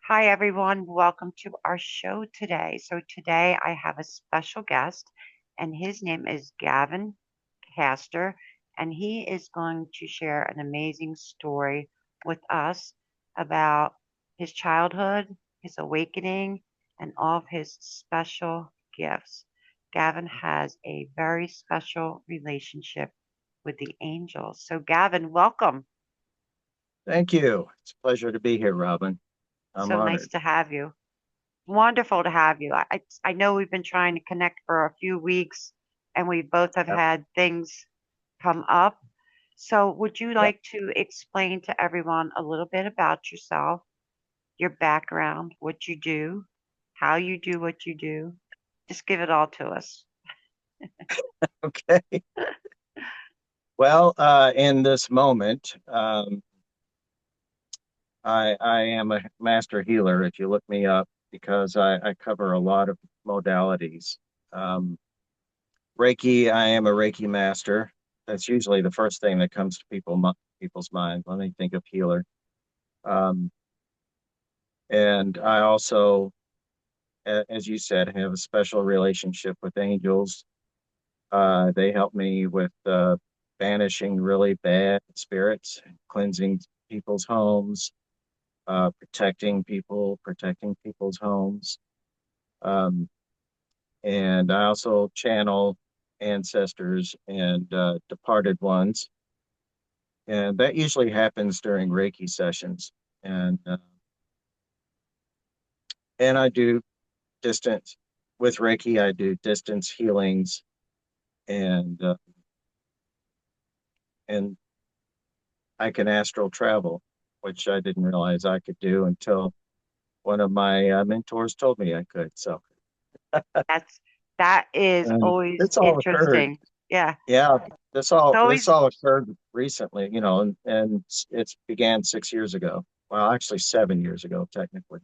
Hi, everyone. Welcome to our show today. So, today I have a special guest, and his name is Gavin Castor, and he is going to share an amazing story with us about his childhood, his awakening, and all of his special gifts. Gavin has a very special relationship with the angels. So, Gavin, welcome. Thank you. It's a pleasure to be here, Robin. I'm So nice honored. to have you. Wonderful to have you. I know we've been trying to connect for a few weeks and we both have Yep. had things come up. So would you Yep. like to explain to everyone a little bit about yourself, your background, what you do, how you do what you do? Just give it all to us. Okay. Well, in this moment, I am a master healer if you look me up because I cover a lot of modalities. Um, Reiki, I am a Reiki master. That's usually the first thing that comes to people's mind when they think of healer. Um, and I also, as you said, have a special relationship with angels. They help me with banishing really bad spirits, cleansing people's homes, protecting people's homes. Um, and I also channel ancestors and departed ones. And that usually happens during Reiki sessions. And uh, and I do distance with Reiki. I do distance healings and and I can astral travel, which I didn't realize I could do until one of my mentors told me I could. So That's that is always this all occurred. interesting. Yeah. Yeah, It's this always all occurred recently, and it's began 6 years ago. Well, actually 7 years ago, technically.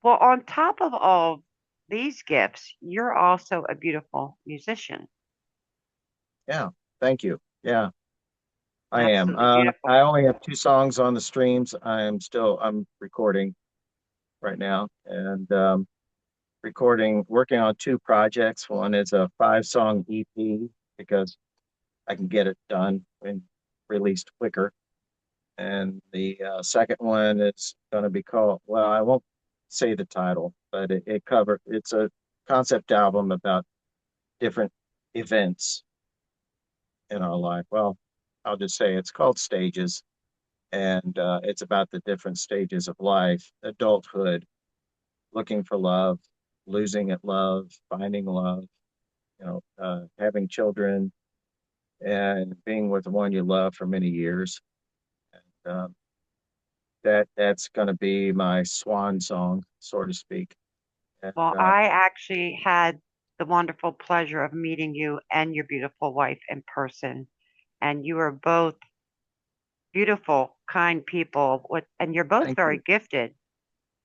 well on top of all these gifts, you're also a beautiful musician. Yeah, thank you. Yeah, I am. Absolutely beautiful. I only have two songs on the streams. I'm recording right now, and working on two projects. One is a 5 song EP because I can get it done and released quicker. And the second one is going to be called, well, I won't say the title, but it's a concept album about different events in our life. Well, I'll just say it's called Stages, and it's about the different stages of life, adulthood, looking for love, losing at love, finding love, having children, and being with the one you love for many years. Um, that's going to be my swan song, so to speak. And Well, I actually had the wonderful pleasure of meeting you and your beautiful wife in person, and you are both beautiful, kind people. And you're both thank very you. gifted.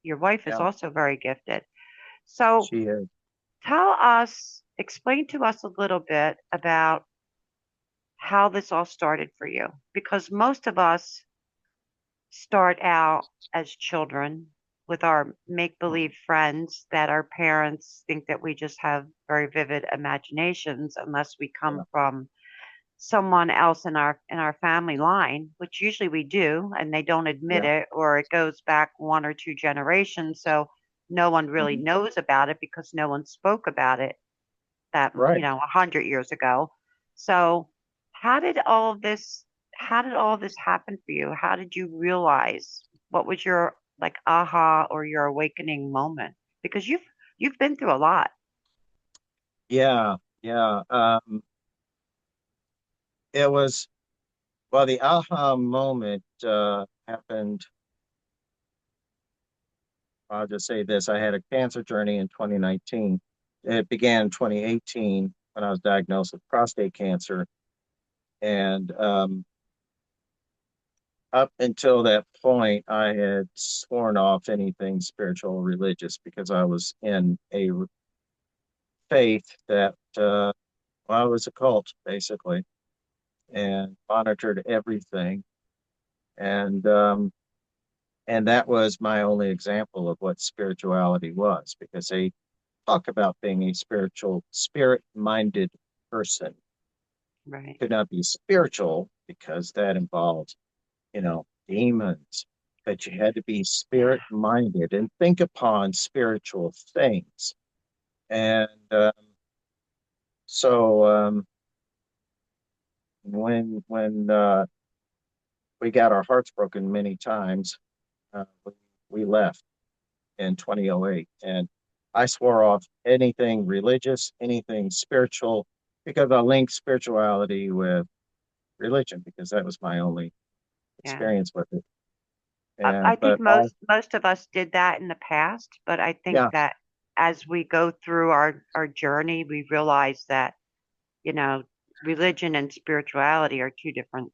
Your wife is Yeah, also very gifted. So she is. explain to us a little bit about how this all started for you, because most of us start out as children with our make believe friends that our parents think that we just have very vivid imaginations unless we Yeah, come from someone else in our family line, which usually we do, and they don't admit yeah, it, or it goes back one or two generations, so no one really mhm. knows about it because no one spoke about it that Right. 100 years ago. So how did all of this how did all of this happen for you? How did you realize what was your like aha or your awakening moment? Because you've been through a lot. Yeah, yeah. It was, well, the aha moment happened. I'll just say this. I had a cancer journey in 2019. It began in 2018 when I was diagnosed with prostate cancer. And up until that point, I had sworn off anything spiritual or religious because I was in a faith that, well, I was a cult, basically, and monitored everything. And And that was my only example of what spirituality was, because they talk about being a spiritual, spirit-minded person. Right. Could not be spiritual because that involves, demons. But you had to be Yeah. spirit-minded and think upon spiritual things. And so when we got our hearts broken many times, we left in 2008, and I swore off anything religious, anything spiritual, because I linked spirituality with religion because that was my only Yeah. experience with it. I And think but I, most of us did that in the past, but I think yeah, that as we go through our journey, we realize that, you know, religion and spirituality are two different,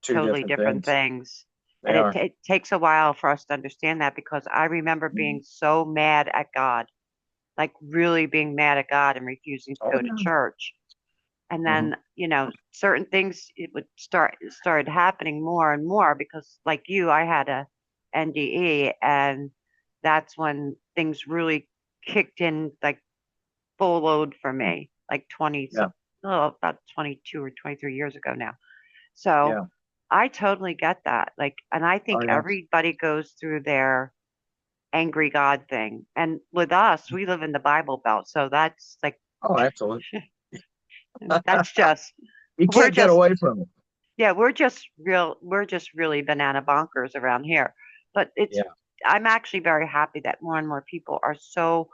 two totally different different things. things. They And are. it takes a while for us to understand that because I remember Mhm. being so mad at God, like really being mad at God and refusing to Oh go to yeah. church. And Hmm. then, certain things it would started happening more and more because like you, I had a NDE, and that's when things really kicked in like full load for me, like 20 Yeah, some, oh, about 22 or 23 years ago now. So yeah. I totally get that. Like, and I Oh think yes. everybody goes through their angry God thing. And with us, we live in the Bible Belt, so that's like Oh, absolutely. that's just You we're can't get just away from it. yeah, we're just really banana bonkers around here. But Yeah, I'm actually very happy that more and more people are so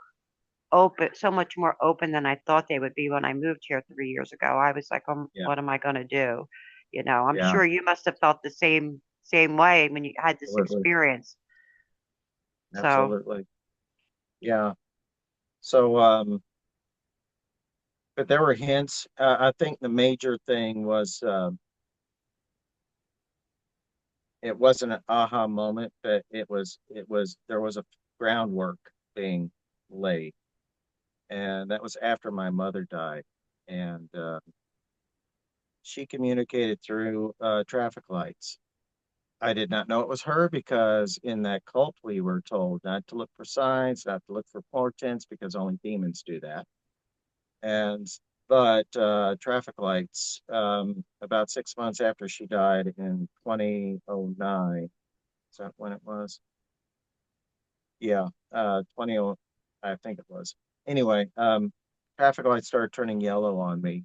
open, so much more open than I thought they would be when I moved here 3 years ago. I was like, yeah, what am I going to do? I'm yeah. sure you must have felt the same way when you had this Absolutely, experience. So absolutely. Yeah. So, but there were hints. I think the major thing was it wasn't an aha moment, but it was there was a groundwork being laid, and that was after my mother died, and she communicated through traffic lights. I did not know it was her because in that cult we were told not to look for signs, not to look for portents because only demons do that. And but traffic lights about 6 months after she died in 2009. Is that when it was? Yeah, 20, I think it was. Anyway, traffic lights started turning yellow on me,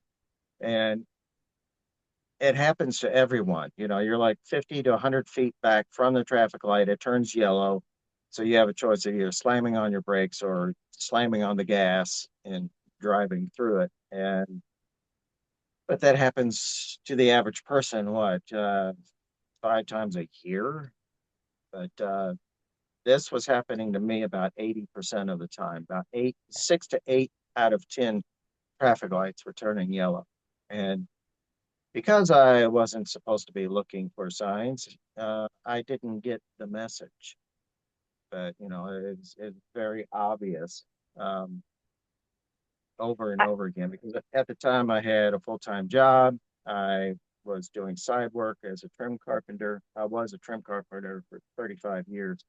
and it happens to everyone. You're like 50 to 100 feet back from the traffic light, it turns yellow. So you have a choice of either slamming on your brakes or slamming on the gas and driving through it. But that happens to the average person, what, 5 times a year? But this was happening to me about 80% of the time. About 6 to 8 out of 10 traffic lights were turning yellow. And because I wasn't supposed to be looking for signs, I didn't get the message. But, it's very obvious um, over and I, over again because at the time I had a full-time job. I was doing side work as a trim carpenter. I was a trim carpenter for 35 years.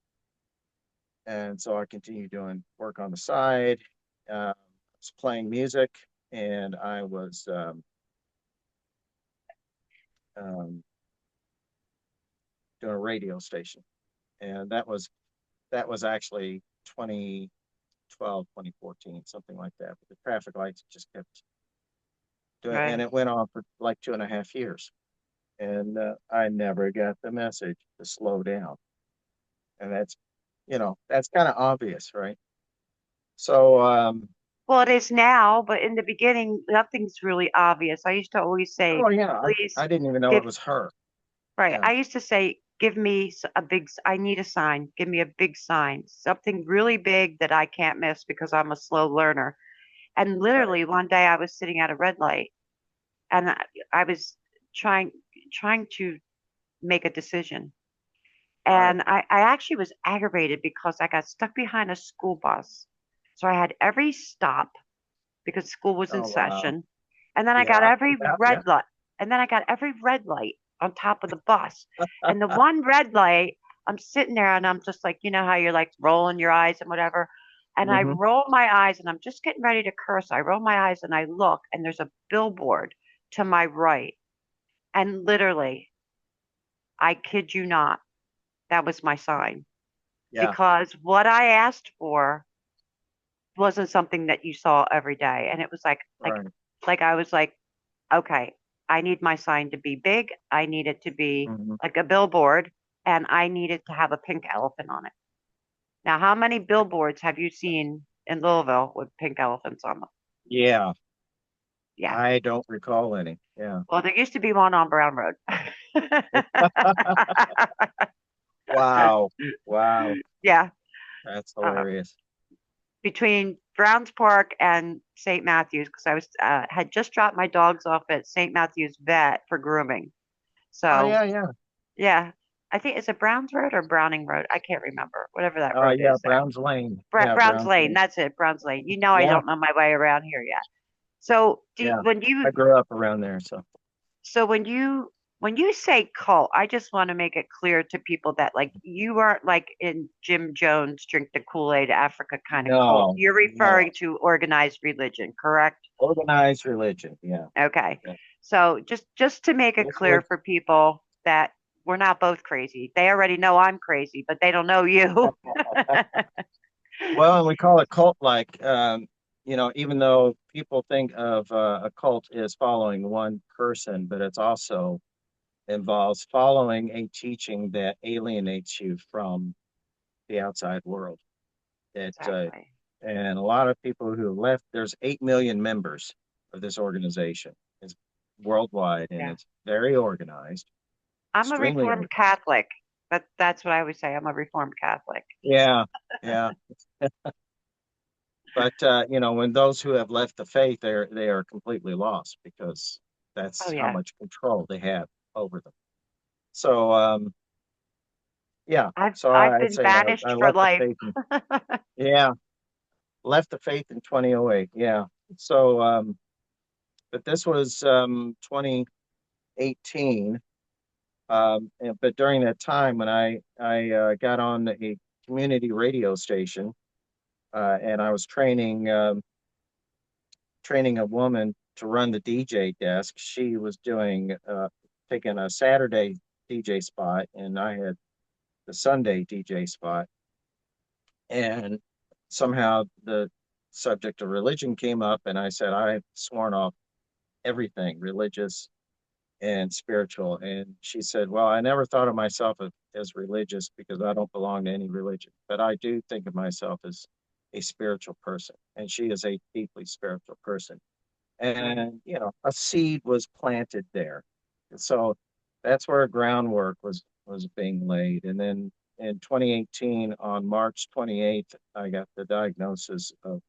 And so I continued doing work on the side. I was playing music, and I was um, doing a radio station. And that was actually 2012, 2014, something like that. But the traffic lights just kept doing, and right. it went on for like 2.5 years. And I never got the message to slow down. And that's kind of obvious, right? So, Well, it is now, but in the beginning, nothing's really obvious. I used to always say, oh yeah, I please didn't even know give, it was her. right. Yeah, I used to say, give me I need a sign. Give me a big sign, something really big that I can't miss because I'm a slow learner. And right, literally one day I was sitting at a red light, and I was trying, trying to make a decision. right. And I actually was aggravated because I got stuck behind a school bus. So I had every stop because school was in Oh wow. session. And then I got Yeah, every yeah, yeah. red light. And then I got every red light on top of the bus. And the one red light, I'm sitting there and I'm just like, you know how you're like rolling your eyes and whatever. And I Hmm. roll my eyes and I'm just getting ready to curse. I roll my eyes and I look and there's a billboard to my right. And literally, I kid you not, that was my sign Yeah, because what I asked for wasn't something that you saw every day. And it was right. like I was like, okay, I need my sign to be big. I need it to be Hmm. like a billboard and I need it to have a pink elephant on it. Now, how many billboards have you seen in Louisville with pink elephants on them? Yeah, Yeah. I don't recall any. Yeah. Well, there used to be one on Brown Road. Wow. Wow. Yeah. That's Uh, hilarious. between Browns Park and St. Matthews, because I was had just dropped my dogs off at St. Matthews Vet for grooming. Oh, So yeah, yeah. yeah, I think it's a Browns Road or Browning Road. I can't remember whatever that road Yeah, is there. Brown's Lane. Yeah, Browns Brown's Lane. Lane. That's it. Browns Lane. You know I Yeah, don't know my way around here yet. So yeah. when you I grew up around there, so so when you say cult, I just want to make it clear to people that like you aren't like in Jim Jones drink the Kool-Aid Africa kind of cult. no, You're no. referring to organized religion, correct? Organized religion. Yeah, Okay. yeah. So just to make it This clear was for people that we're not both crazy. They already know I'm crazy, but they don't know you. well, and we call it cult like, even though people think of a cult as following one person, but it's also involves following a teaching that alienates you from the outside world. It Exactly. and a lot of people who left. There's 8 million members of this organization. It's worldwide, and Yeah. it's very organized, I'm a extremely Reformed organized. Catholic. That's what I always say. I'm a Reformed Catholic. Yeah, yeah. But when those who have left the faith, they are completely lost because Oh that's how yeah. much control they have over them. So yeah, so I've I'd been say I banished for left the life. faith in yeah, left the faith in 2008. Yeah. So but this was 2018. But during that time when I got on a community radio station, and I was training a woman to run the DJ desk. She was doing taking a Saturday DJ spot, and I had the Sunday DJ spot. And somehow the subject of religion came up, and I said I've sworn off everything religious and spiritual. And she said, "Well, I never thought of myself as religious because I don't belong to any religion, but I do think of myself as a spiritual person." And she is a deeply spiritual person. Right. And a seed was planted there. And so that's where groundwork was being laid. And then in 2018, on March 28th, I got the diagnosis of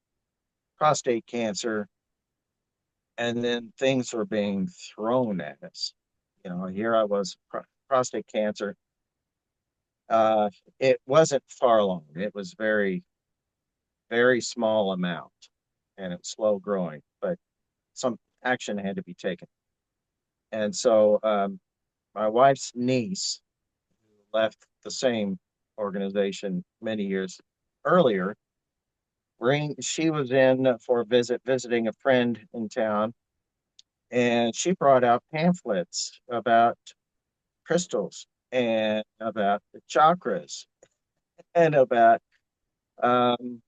prostate cancer, and then things were being thrown at us. Here I was, prostate cancer. uh it wasn't far along. It was very, very small amount, and it was slow growing, but some action had to be taken. And so my wife's niece, who left the same organization many years earlier, she was in for a visit, visiting a friend in town, and she brought out pamphlets about crystals and about the chakras and about um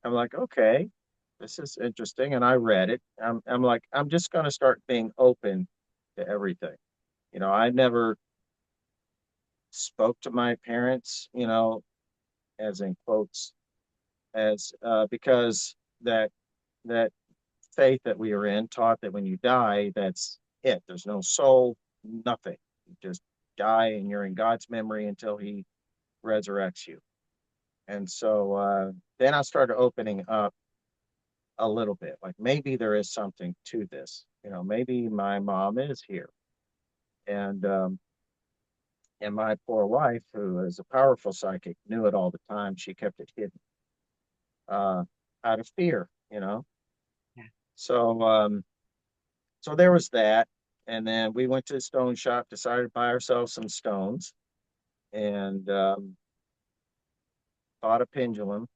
I'm like, okay, this is interesting. And I read it. I'm like, I'm just going to start being open to everything. I never spoke to my parents, as in quotes, as because that faith that we were in taught that when you die, that's it. There's no soul, nothing. You just die, and you're in God's memory until He resurrects you. And so then I started opening up a little bit. Like maybe there is something to this. Maybe my mom is here, and my poor wife, who is a powerful psychic, knew it all the time. She kept it hidden, uh, out of fear. Yeah. So so there was that, and then we went to the stone shop, decided to buy ourselves some stones, and bought a pendulum.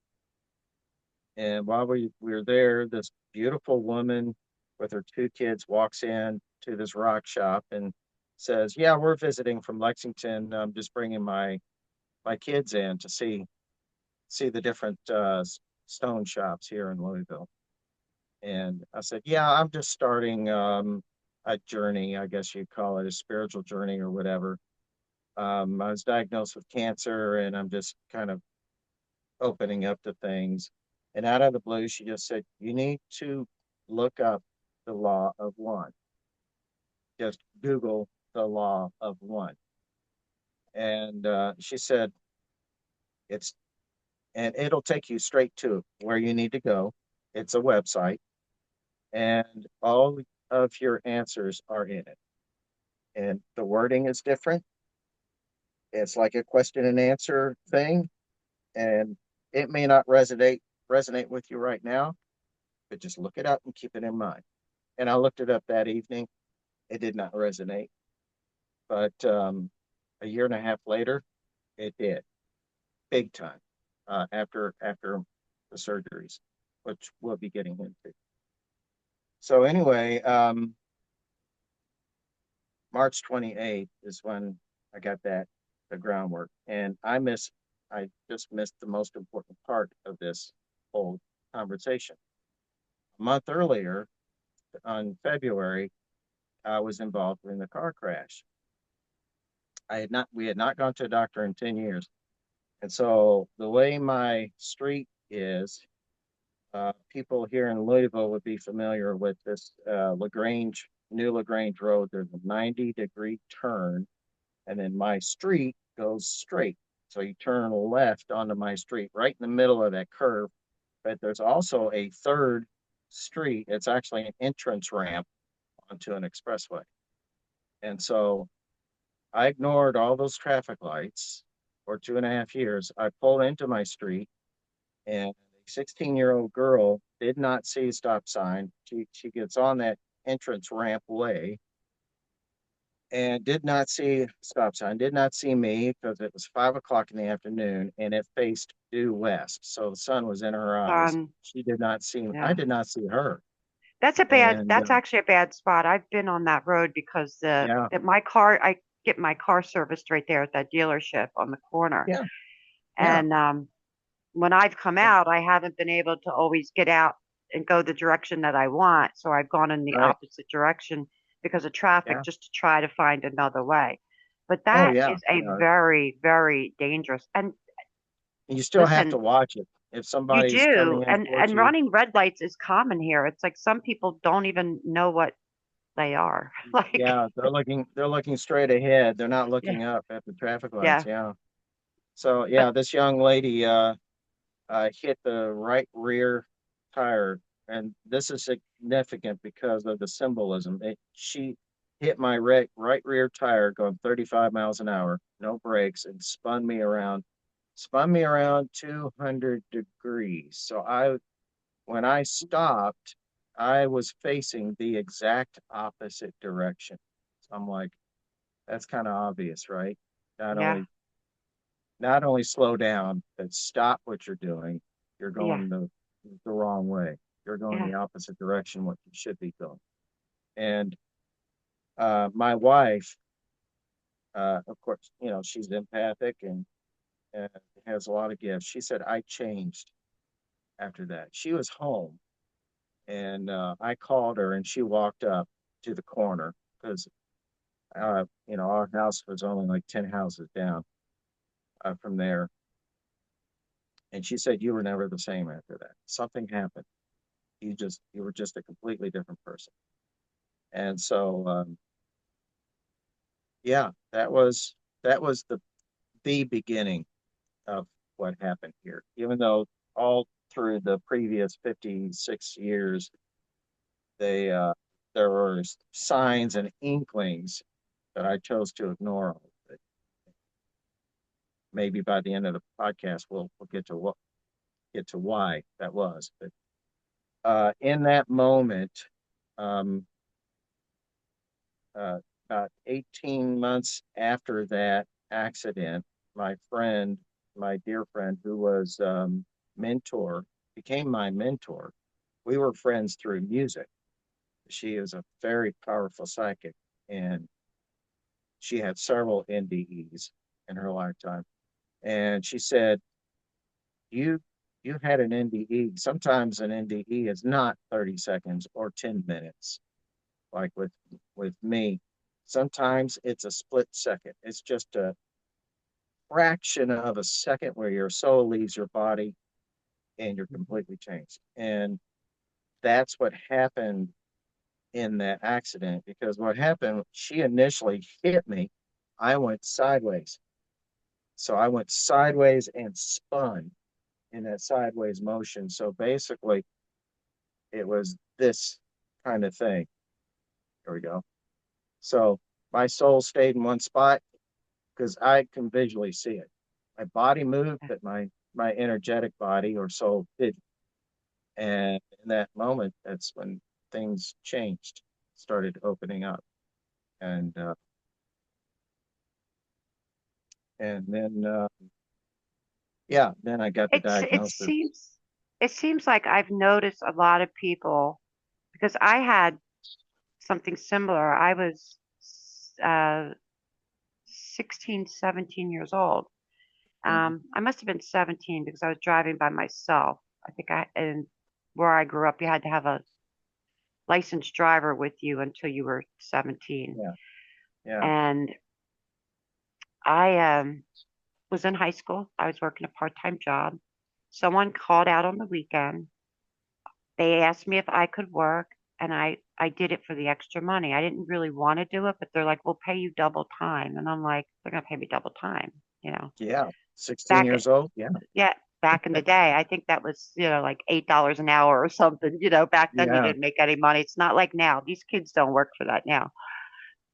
And while we were there, this beautiful woman with her two kids walks in to this rock shop and says, "Yeah, we're visiting from Lexington. I'm just bringing my kids in to see the different stone shops here in Louisville." And I said, "Yeah, I'm just starting a journey, I guess you'd call it a spiritual journey or whatever. I was diagnosed with cancer, and I'm just kind of opening up to things." And out of the blue, she just said, "You need to look up the law of one. Just Google the law of one." And she said, "It's, and it'll take you straight to where you need to go. It's a website, and all of your answers are in it. And the wording is different. It's like a question and answer thing, and it may not resonate with you right now, but just look it up and keep it in mind." And I looked it up that evening. It did not resonate, but a year and a half later, it did, big time. After the surgeries, which we'll be getting into. So anyway, March 28th is when I got the groundwork, and I just missed the most important part of this whole conversation. A month earlier, on February, I was involved in the car crash. We had not gone to a doctor in 10 years. And so the way my street is, people here in Louisville would be familiar with this New LaGrange Road. There's a 90-degree turn, and then my street goes straight. So you turn left onto my street, right in the middle of that curve. But there's also a third street. It's actually an entrance ramp onto an expressway. And so I ignored all those traffic lights for 2.5 years. I pulled into my street, and a 16-year-old girl did not see a stop sign. She gets on that entrance ramp way and did not see a stop sign, did not see me because it was 5 o'clock in the afternoon and it faced due west. So the sun was in her eyes. She did not see me. I Yeah. did not see her. And That's actually a bad spot. I've been on that road because yeah, I get my car serviced right there at that dealership on the corner. yeah, yeah, And when I've come yeah, out, I haven't been able to always get out and go the direction that I want. So I've gone in the right. opposite direction because of traffic Yeah. just to try to find another way. But Oh, that yeah. is a Yeah. very, very dangerous. And You still have to listen, watch it. If you somebody's do, coming in towards and you, running red lights is common here. It's like some people don't even know what they are. Like, yeah, they're looking straight ahead. They're not yeah, looking up at the traffic lights. yeah. Yeah. So But yeah, this young lady hit the right rear tire, and this is significant because of the symbolism. She hit my right rear tire going 35 miles an hour, no brakes, and spun me around 200 degrees. So when I stopped, I was facing the exact opposite direction. So I'm like, that's kind of obvious, right? Not yeah, only not only slow down, but stop what you're doing. You're yeah, going the wrong way. You're going yeah. the opposite direction what you should be going. And my wife, of course, she's empathic and has a lot of gifts. She said I changed after that. She was home, and I called her, and she walked up to the corner because our house was only like 10 houses down from there. And she said, "You were never the same after that. Something happened. You were just a completely different person." And so yeah, that was the beginning of what happened here. Even though all through the previous 56 years, they there were signs and inklings that I chose to ignore. But maybe by the end of the podcast, we'll get to why that was. But in that moment, um, uh, about 18 months after that accident, my friend, my dear friend, who was mentor, became my mentor. We were friends through music. She is a very powerful psychic, and she had several NDEs in her lifetime. And she said, "You you had an NDE. Sometimes an NDE is not 30 seconds or 10 minutes, like with me. Sometimes it's a split second. It's just a fraction of a second where your soul leaves your body and you're completely changed." And that's what happened in that accident, because what happened, she initially hit me. I went sideways. So I went sideways and spun in that sideways motion. So basically, it was this kind of thing. There we go. So my soul stayed in one spot because I can visually see it. My body moved, but my energetic body or soul didn't. And in that moment, that's when things changed, started opening up, and uh, and then yeah, then I got the It diagnosis. seems like I've noticed a lot of people because I had something similar. I was uh, 16, 17 years old. Mhm. I must have been 17 because I was driving by myself. And where I grew up, you had to have a licensed driver with you until you were 17. Yeah, yeah, And I was in high school. I was working a part-time job. Someone called out on the weekend. They asked me if I could work, and I did it for the extra money. I didn't really want to do it, but they're like, "We'll pay you double time," and I'm like, "They're gonna pay me double time," you know. yeah. 16 Back years old. Yeah, Yeah, back in the day, I think that was, like $8 an hour or something. Back then you yeah. didn't make any money. It's not like now. These kids don't work for that now.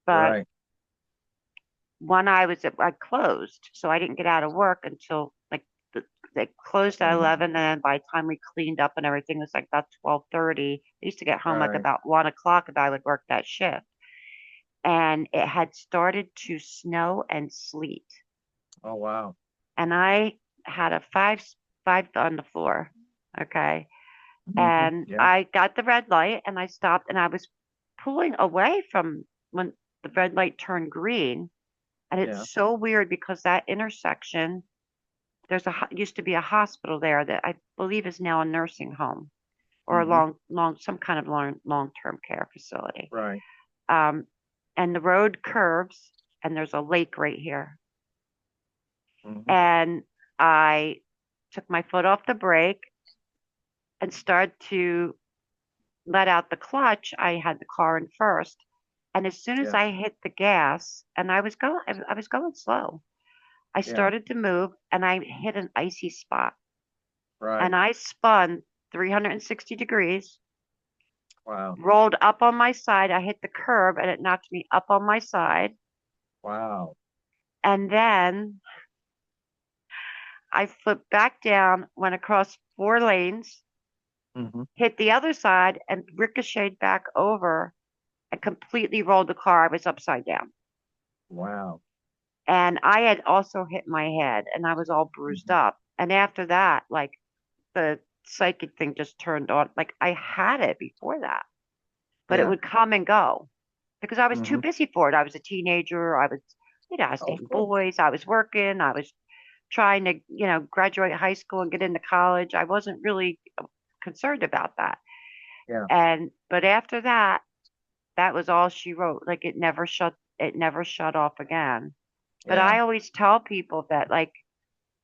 But Right. when I closed, so I didn't get out of work until like they closed at Mhm. 11, and by the time we cleaned up and everything, it was like about 12:30. I used to get home like Right. about 1 o'clock if I would work that shift. And it had started to snow and sleet. Oh wow. And I had a five on the floor. Okay. And Yeah, I got the red light and I stopped and I was pulling away from when the red light turned green. And it's yeah. so weird because that intersection, used to be a hospital there that I believe is now a nursing home or a hmm some kind of long-term care facility. Right. Um, and the road curves and there's a lake right here. hmm And I took my foot off the brake and started to let out the clutch. I had the car in first. And as soon as Yeah, I hit the gas, and I was going slow, I yeah. started to move and I hit an icy spot and Right. I spun 360 degrees, Wow. rolled up on my side. I hit the curb and it knocked me up on my side. Wow. And then I flipped back down, went across 4 lanes, hmm hit the other side and ricocheted back over and completely rolled the car. I was upside down. Wow. And I had also hit my head and I was all bruised hmm up. And after that, like the psychic thing just turned on. Like I had it before that, but it Yeah. would come and go because I was too hmm busy for it. I was a teenager. I was Oh, of dating course. boys. I was working. I was trying to, graduate high school and get into college. I wasn't really concerned about that. Yeah. But after that, that was all she wrote. Like it never shut off again. But Yeah. I always tell people that like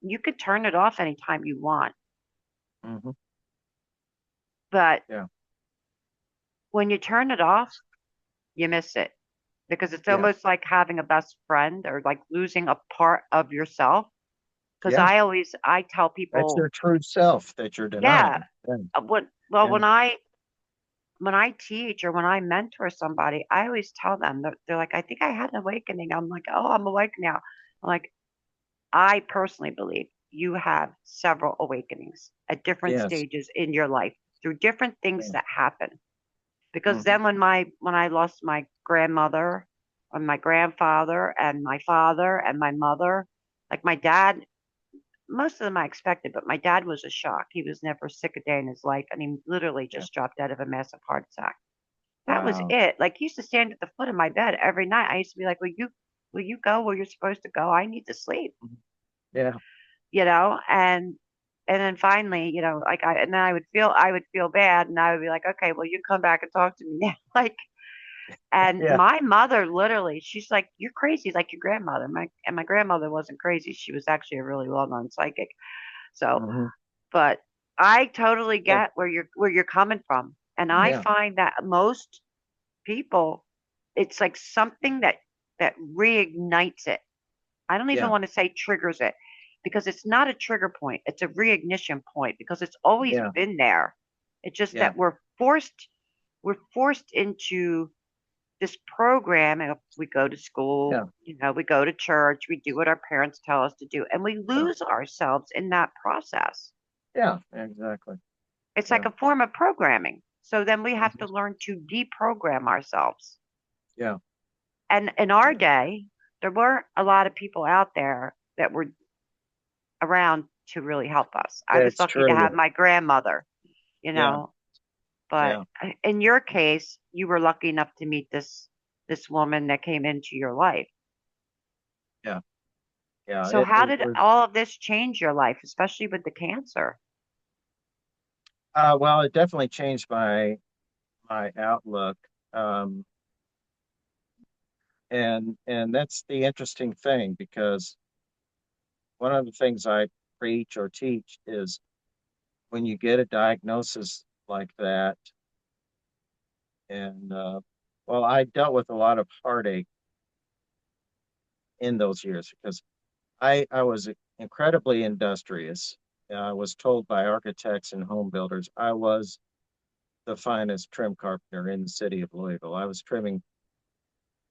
you could turn it off anytime you want. hmm But Yeah. when you turn it off, you miss it because it's Yeah. almost like having a best friend or like losing a part of yourself. Because Yeah. I tell That's people, your true self that you're yeah, denying. Yeah. well, Yeah. when I teach or when I mentor somebody, I always tell them they're like, I think I had an awakening. I'm like, oh, I'm awake now. I'm like, I personally believe you have several awakenings at different Yes. stages in your life through different things Yeah. that happen. Because hmm then when I lost my grandmother and my grandfather and my father and my mother, Like my dad, most of them I expected, but my dad was a shock. He was never sick a day in his life, and he literally Yeah. just dropped out of a massive heart attack. That was Wow. it. Like he used to stand at the foot of my bed every night. I used to be like, will you go where you're supposed to go? I need to sleep, Mhm. Yeah. you know? And then finally, like and then I would feel bad and I would be like, okay, well, you come back and talk to me now. Like, and Yeah. my mother literally, she's like, you're crazy like your grandmother. My grandmother wasn't crazy. She was actually a really well-known psychic. So, Hmm. but I totally Yeah. get where you're coming from. And I Yeah. find that most people, it's like something that reignites it. I don't even Yeah. want to say triggers it because it's not a trigger point. It's a reignition point because it's always Yeah. been there. It's just Yeah. that we're forced into this program and we go to school, Yeah. we go to church, we do what our parents tell us to do, and we Yeah. lose ourselves in that process. Yeah. Exactly. It's like Yeah. a form of programming. So then we have Hmm. to learn to deprogram ourselves. Yeah. And in our Yeah. day, there weren't a lot of people out there that were around to really help us. I was That's lucky to have true. my grandmother, you Yeah. know, but Yeah. in your case, you were lucky enough to meet this woman that came into your life. Yeah. Yeah. So It, how it did was, all of this change your life, especially with the cancer? well, it definitely changed my outlook. Um, and that's the interesting thing because one of the things I preach or teach is when you get a diagnosis like that, and well, I dealt with a lot of heartache in those years because I was incredibly industrious. I was told by architects and home builders I was the finest trim carpenter in the city of Louisville. I was trimming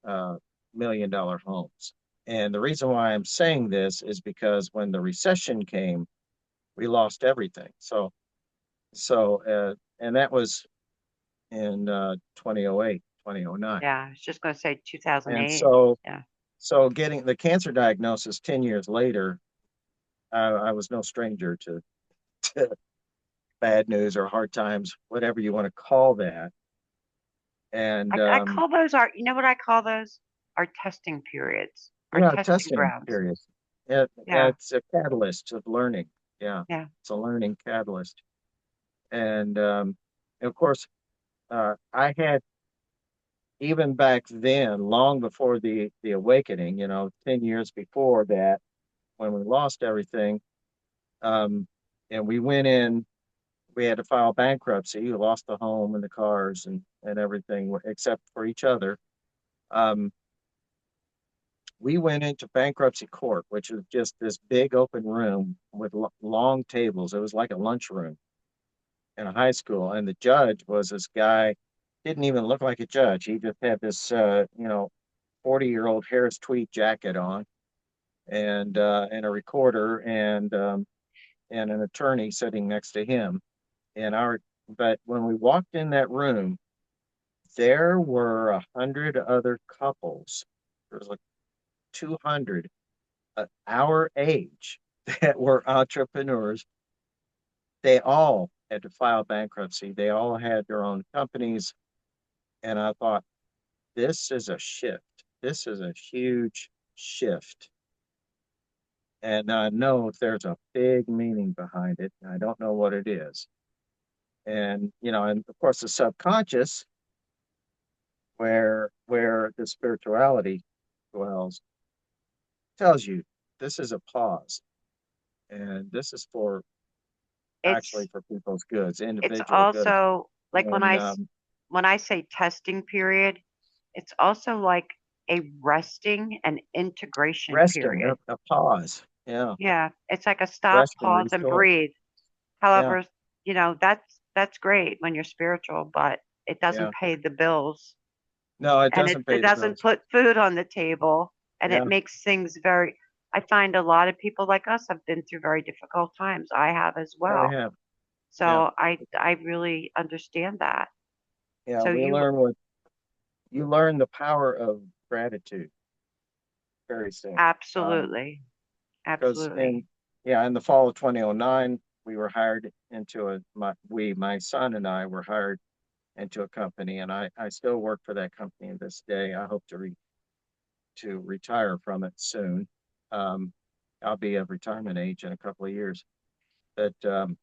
$1 million homes. And the reason why I'm saying this is because when the recession came, we lost everything. And that was in 2008, 2009. Yeah, I was just going to say And 2008. so, Yeah. so getting the cancer diagnosis 10 years later, I was no stranger to bad news or hard times, whatever you want to call that. And I call those you know what I call those? Our testing periods, our yeah, testing testing grounds. period. Yeah. It's a catalyst of learning. Yeah, Yeah. it's a learning catalyst. And of course, I had even back then, long before the awakening, 10 years before that, when we lost everything, um, and we went in, we had to file bankruptcy. We lost the home and the cars and everything except for each other. Um, we went into bankruptcy court, which was just this big open room with long tables. It was like a lunchroom in a high school, and the judge was this guy. Didn't even look like a judge. He just had this, 40-year-old Harris tweed jacket on, and a recorder, and an attorney sitting next to him. But when we walked in that room, there were 100 other couples. There was like 200 our age that were entrepreneurs. They all had to file bankruptcy. They all had their own companies. And I thought, this is a shift. This is a huge shift. And I know there's a big meaning behind it. I don't know what it is. And of course the subconscious, where the spirituality dwells, tells you this is a pause. And this is for actually It's for people's goods, it's individual goods. also like And when I say testing period, it's also like a resting and integration resting, period. a pause. Yeah. Yeah, it's like a stop, Rest and pause, and restore. breathe. Yeah. However, that's great when you're spiritual, but it Yeah. doesn't pay the bills No, it and doesn't it pay the doesn't bills. put food on the table and it Yeah. makes things very I find a lot of people like us have been through very difficult times. I have as Yeah, we well. have. Yeah. So I really understand that. Yeah. So You learn the power of gratitude very soon. Um, absolutely. because Absolutely. in the fall of 2009, we were hired into my son and I were hired into a company, and I still work for that company this day. I hope to retire from it soon. Um, I'll be of retirement age in a couple of years. But that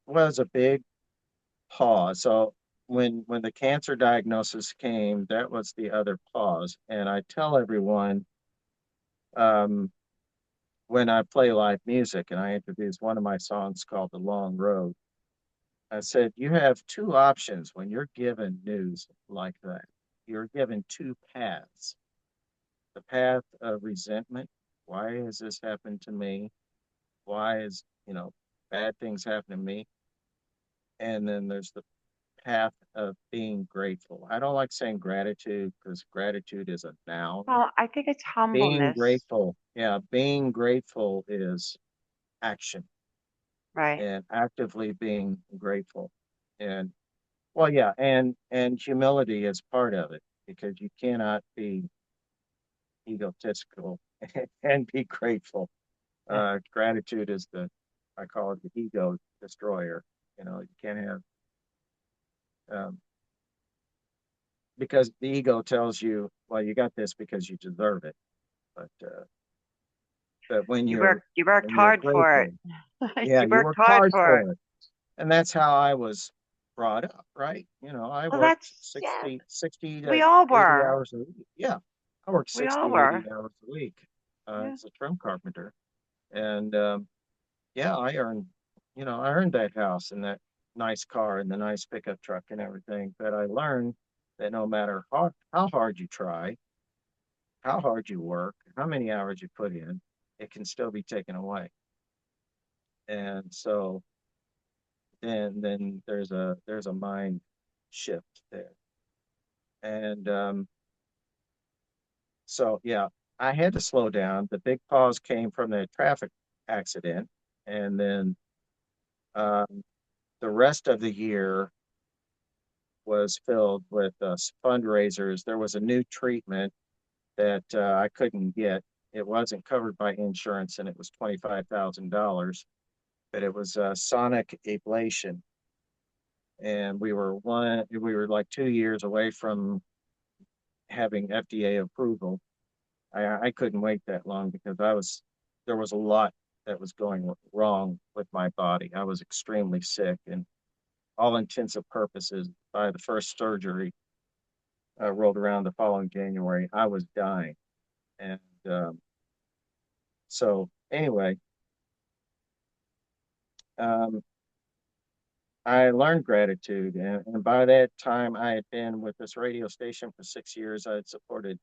was a big pause. So when the cancer diagnosis came, that was the other pause. And I tell everyone um, when I play live music, and I introduce one of my songs called "The Long Road." I said, you have two options when you're given news like that. You're given two paths: the path of resentment. Why has this happened to me? Why is, bad things happen to me? And then there's the path of being grateful. I don't like saying gratitude because gratitude is a noun. Well, I think it's Being humbleness, grateful, yeah, being grateful is action right? and actively being grateful. And well, yeah, and humility is part of it because you cannot be egotistical and be grateful. Yeah. Gratitude is I call it the ego destroyer. You can't have um, because the ego tells you, well, you got this because you deserve it. But You worked when you're hard for grateful, it. yeah, You you worked worked hard hard for it. for it, and that's how I was brought up, right? I Well, worked yeah, 60 we to all 80 were. hours a week. Yeah, I worked We all 60, were. 80 hours a week Yeah. as a trim carpenter. And yeah, I earned that house and that nice car and the nice pickup truck and everything. But I learned that no matter how hard you try, how hard you work, how many hours you put in, it can still be taken away. And so then there's a mind shift there. And so yeah, I had to slow down. The big pause came from the traffic accident, and then um, the rest of the year was filled with fundraisers. There was a new treatment that I couldn't get. It wasn't covered by insurance, and it was $25,000. But it was sonic ablation, and we were like 2 years away from having FDA approval. I couldn't wait that long because there was a lot that was going wrong with my body. I was extremely sick, and all intents and purposes, by the first surgery rolled around the following January, I was dying. And so, anyway, um, I learned gratitude. And by that time, I had been with this radio station for 6 years. I had supported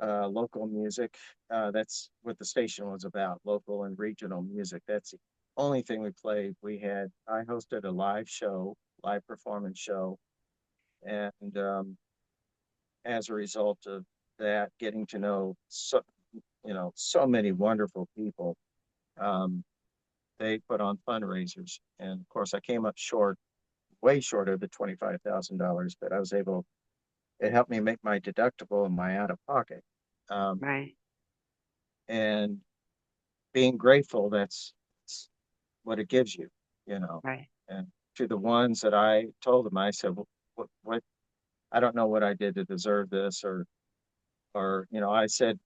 local music. That's what the station was about, local and regional music. That's the only thing we played. I hosted a live performance show. And as a result of that, getting to know so many wonderful people, um, they put on fundraisers. And of course, I came up short, way short of the $25,000, but it helped me make my deductible and my out of pocket. Um, Right. and being grateful, that's what it gives you, you know. Right. And to the ones that I told them, I said, what, I don't know what I did to deserve this, I said,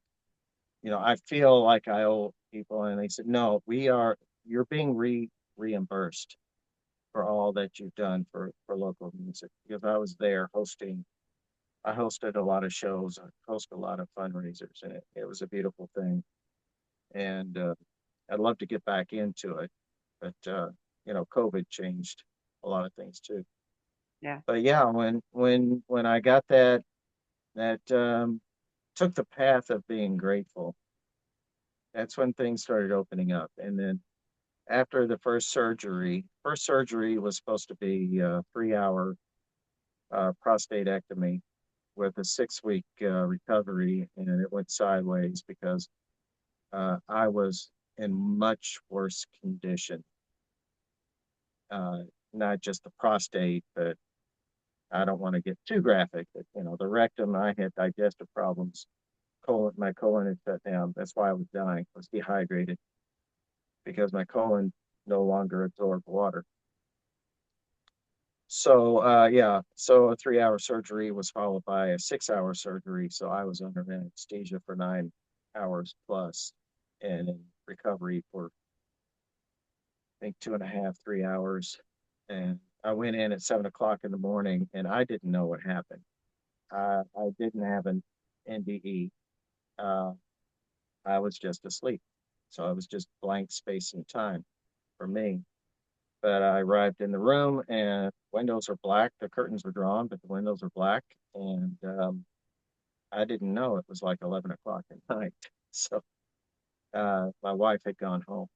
I feel like I owe people. And they said, no, you're being reimbursed for all that you've done for local music because I was there I hosted a lot of shows, I hosted a lot of fundraisers, and it was a beautiful thing. And I'd love to get back into it, but COVID changed a lot of things too. Yeah. But yeah, when I got that took the path of being grateful, that's when things started opening up. And then after the first surgery was supposed to be a 3 hour prostatectomy with a 6 week recovery, and it went sideways because I was in much worse condition. Uh, Not just the prostate, but I don't want to get too graphic, but the rectum, I had digestive problems my colon had shut down. That's why I was dying. I was dehydrated because my colon no longer absorbed water. So yeah, so a 3 hour surgery was followed by a 6 hour surgery. So I was under anesthesia for 9 hours plus and in recovery for I think 2.5, 3 hours. And I went in at 7 o'clock in the morning and I didn't know what happened. I didn't have an NDE. Uh, I was just asleep. So I was just blank space and time for me. But I arrived in the room and windows are black. The curtains were drawn, but the windows are black. And I didn't know it was like 11 o'clock at night. So my wife had gone home.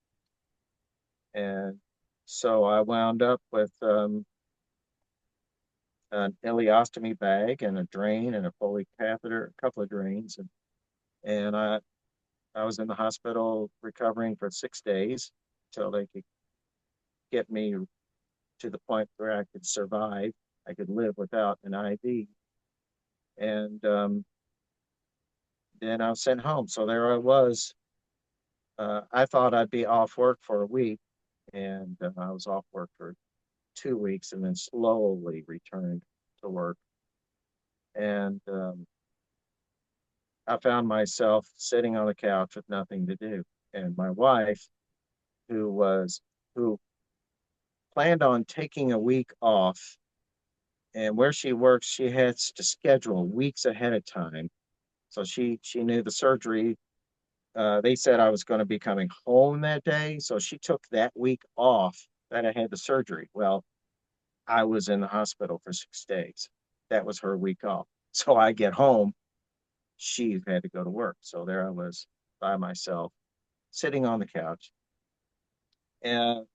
And so I wound up with an ileostomy bag and a drain and a Foley catheter, a couple of drains. And I was in the hospital recovering for 6 days till they could get me to the point where I could survive. I could live without an IV. And then I was sent home. So there I was. I thought I'd be off work for a week, and I was off work for 2 weeks and then slowly returned to work. And I found myself sitting on the couch with nothing to do. And my wife, who planned on taking a week off, and where she works, she has to schedule weeks ahead of time. So she knew the surgery. They said I was going to be coming home that day, so she took that week off that I had the surgery. Well, I was in the hospital for 6 days. That was her week off. So I get home, she had to go to work. So there I was by myself, sitting on the couch, and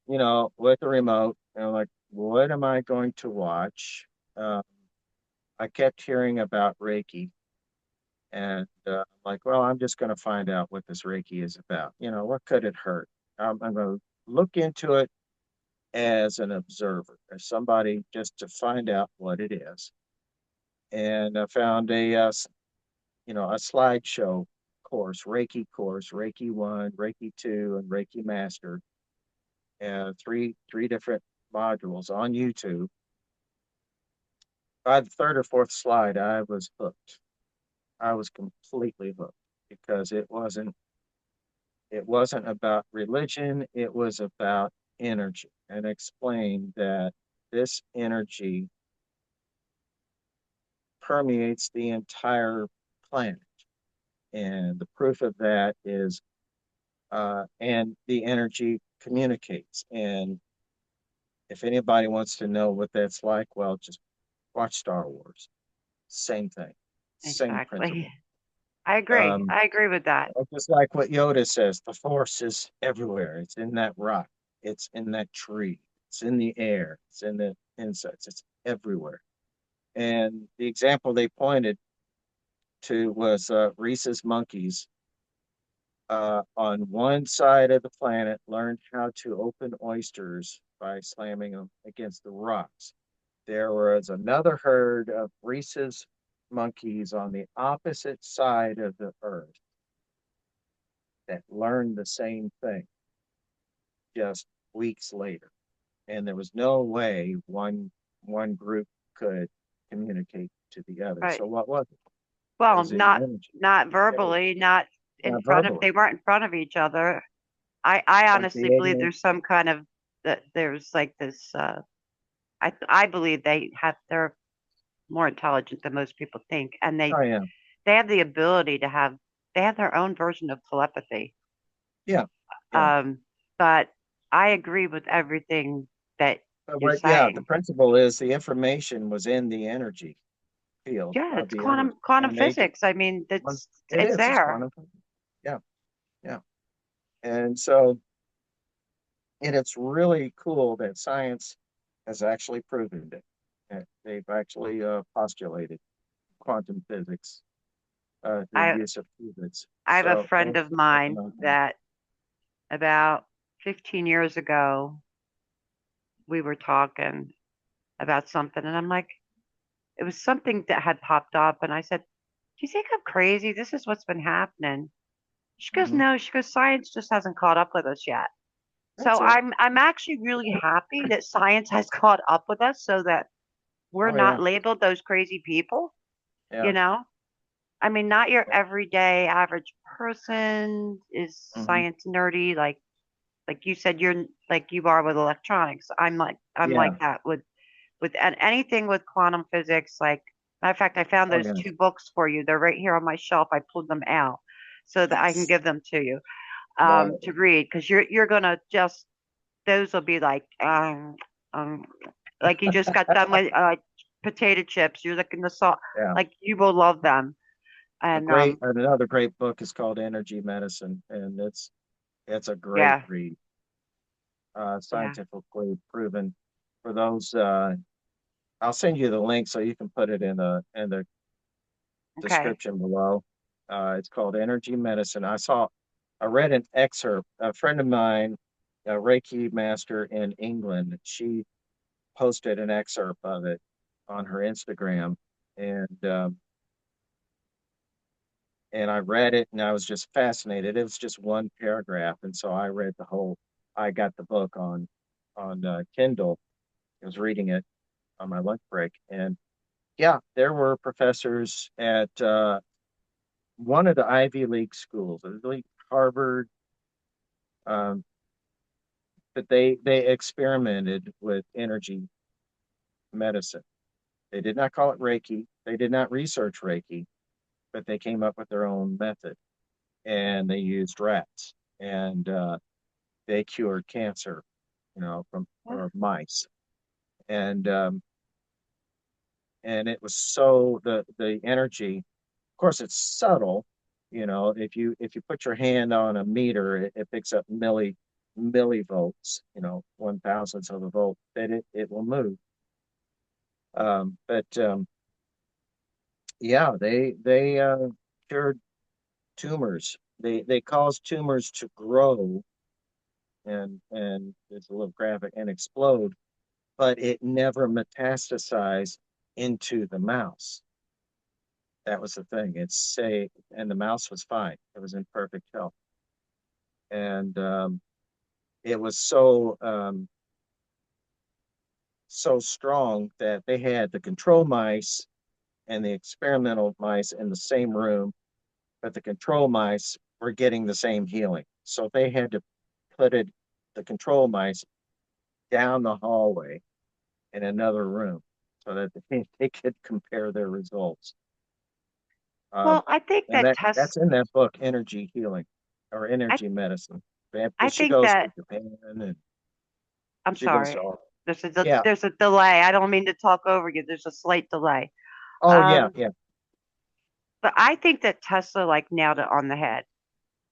with the remote, and I'm like, what am I going to watch? Um, I kept hearing about Reiki, and I'm like, well, I'm just going to find out what this Reiki is about. What could it hurt? I'm going to look into it as an observer, as somebody just to find out what it is. And I found a slideshow course, Reiki 1, Reiki 2, and Reiki Master, and three different modules on YouTube. By the third or fourth slide, I was hooked. I was completely hooked because it wasn't about religion, it was about energy, and explained that this energy permeates the entire planet. And the proof of that is, and the energy communicates. And if anybody wants to know what that's like, well, just watch Star Wars. Same thing, same Exactly. principle. I agree. Um, I agree with that. just like what Yoda says, the force is everywhere. It's in that rock, it's in that tree, it's in the air, it's in the insects, it's everywhere. And the example they pointed to was rhesus monkeys on one side of the planet learned how to open oysters by slamming them against the rocks. There was another herd of rhesus monkeys on the opposite side of the earth that learned the same thing just weeks later. And there was no way one group could communicate to the other. Right. So what was it? It Well, was the not energy. not It was verbally, not in not front of verbally, they weren't in front of each other. I like honestly the believe alien. there's some kind of that there's like this I believe they're more intelligent than most people think, and Oh yeah, they have the ability to have they have their own version of telepathy. yeah, yeah. Um, but I agree with everything that But you're yeah, the saying. principle is the information was in the energy field Yeah, of it's the earth, quantum and they just physics. I mean, it it's is. It's there. quantum. Yeah, yeah. And so, and it's really cool that science has actually proven it. They've actually postulated quantum physics through I use of qubits. I have a So friend that's of that's mine phenomenal. that about 15 years ago we were talking about something, and I'm like, it was something that had popped up, and I said, you think I'm crazy? This is what's been happening. She goes, Hmm. no. She goes, science just hasn't caught up with us yet. So That's it. I'm actually really happy that science has caught up with us so that we're Oh not yeah, labeled those crazy people, you yeah. know? I mean, not your Yeah. everyday average person is Hmm. science nerdy like you said you're like you are with electronics. I'm Yeah. like that with anything with quantum physics. Like matter of fact, I found Oh those yeah. two books for you. They're right here on my shelf. I pulled them out so that I can Yes. give them to you Love to it. read because you're gonna just those will be um like you just got done with potato chips. You're looking the salt Yeah. like you will love them. And Another great book is called Energy Medicine, and it's a great yeah, read, yeah, scientifically proven. For those, I'll send you the link so you can put it in the okay. description below. It's called Energy Medicine. I read an excerpt. A friend of mine, a Reiki master in England, she posted an excerpt of it on her Instagram, and and I read it, and I was just fascinated. It was just one paragraph, and so I read the whole. I got the book on Kindle. I was reading it on my lunch break, and yeah, there were professors at one of the Ivy League schools, I believe Harvard, um, but they experimented with energy medicine. They did not call it Reiki. They did not research Reiki, but they came up with their own method, and they used rats, and they cured cancer, from Yeah. or mice, and um, and it was so the energy. Of course, it's subtle. If you put your hand on a meter, it picks up millivolts, 1,000th of a volt, that it will move. But yeah, they cured tumors. They cause tumors to grow and it's a little graphic and explode, but it never metastasized into the mouse. That was the thing. It's say, and the mouse was fine. It was in perfect health, and it was so strong that they had the control mice and the experimental mice in the same room, but the control mice were getting the same healing. So they had to put the control mice down the hallway in another room so that they could compare their results. Um, Well, I think and that that's in that book, Energy Healing or I Energy Medicine. I She think goes to that Japan and I'm she goes to sorry. all. There's Yeah. there's a delay. I don't mean to talk over you. There's a slight delay. Oh yeah, Um, yeah. but I think that Tesla like nailed it on the head.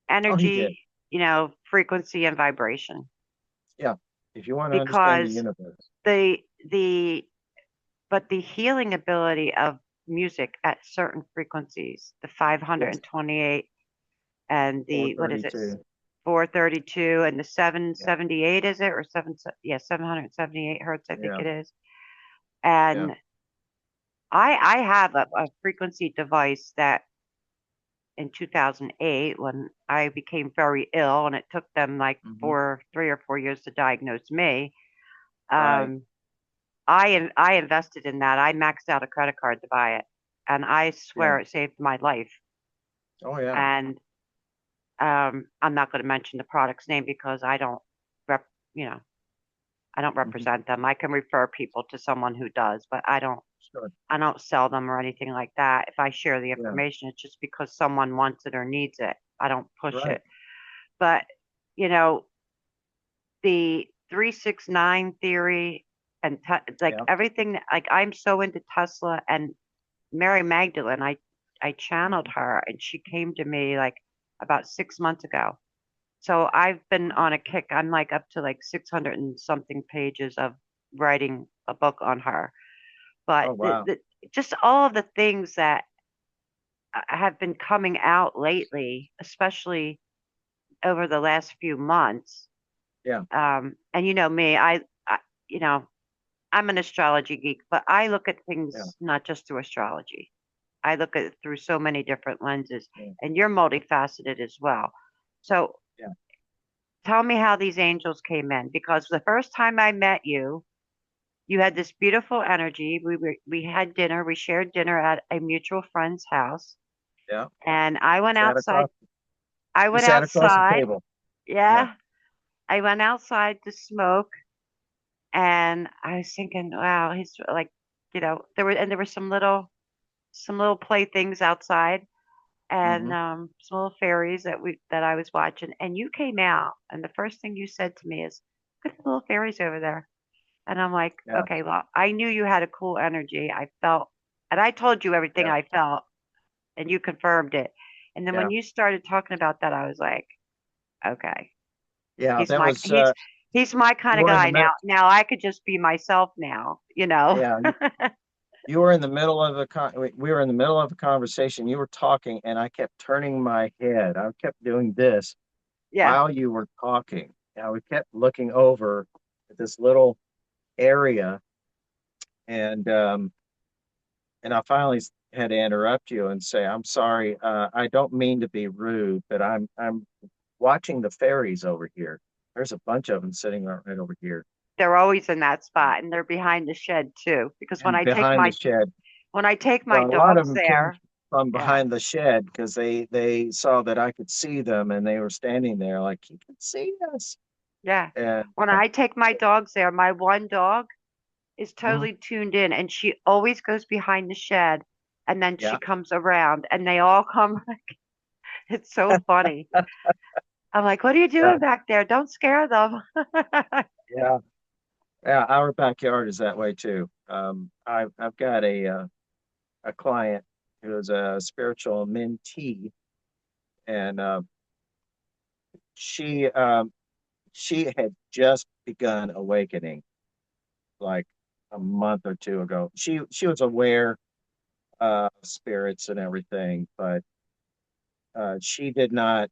Oh, he did. Energy, frequency and vibration. Yeah. If you want to understand the Because universe. the the but the healing ability of music at certain frequencies, the Yes. 528 and the what is it, 432. 432 and the Yeah. 778 is it or 778 hertz I think Yeah. it is. Yeah. And I have a frequency device that in 2008 when I became very ill and it took them like Hmm. 3 or 4 years to diagnose me. Right. Um, I invested in that. I maxed out a credit card to buy it, and I Yeah. swear it saved my life. Oh yeah. And I'm not going to mention the product's name because I don't rep, you know, I don't Hmm. represent them. I can refer people to someone who does, but Sure. I don't sell them or anything like that. If I share the Yeah. information, it's just because someone wants it or needs it. I don't push Right. it. But, you know, the 369 theory and like Yeah. everything, like I'm so into Tesla and Mary Magdalene. I channeled Hmm. her and she came to me like about 6 months ago. So I've been Hmm. on a kick. I'm like up to like 600 and something pages of writing a book on her. But Oh wow. just all of the things that have been coming out lately, especially over the last few months. Yeah. And you know me, I you know, I'm an astrology geek, but I look at Yeah. things not just through astrology. I look at it through so many different lenses, Yeah. and you're multifaceted as well. So Yeah. tell me how these angels came in, because the first time I met you, you had this beautiful energy. We had dinner. We shared dinner at a mutual friend's house, Yeah. and I went Sat outside. across. I You went sat across the outside. table. Yeah. Yeah, I went outside to smoke, and I was thinking, wow, he's like, there were some little playthings outside, and Hmm. some little fairies that I was watching, and you came out, and the first thing you said to me is, "Look at the little fairies over there." And I'm like, Yeah. okay, well, I knew you had a cool energy. I felt, and I told you everything Yeah. I felt, and you confirmed it. And then when Yeah. you started talking about that, I was like, okay, Yeah. he's That my was he's my kind you of were in the guy now. middle. Now I could just be myself now, you know. Yeah. You were in the middle of we were in the middle of a conversation. You were talking, and I kept turning my head. I kept doing this Yeah, while you were talking. We kept looking over at this little area, and I finally had to interrupt you and say, "I'm sorry. I don't mean to be rude, but I'm watching the fairies over here. There's a bunch of them sitting right over here, they're always in that spot, and they're behind the shed too. Because and behind the shed. when I take my Well, a lot of dogs them came there, from yeah, behind the shed because they saw that I could see them, and they were standing there like, he can see us. yeah. And When I take my dogs there, my one dog is mhm, totally tuned in, and she always goes behind the shed, and then she yeah, comes around, and they all come. It's so funny. I'm like, what are you yeah, doing back there? Don't scare them. yeah, yeah. Our backyard is that way too. I've got a client who is a spiritual mentee, and she she had just begun awakening like a month or two ago. She was aware of spirits and everything, but she did not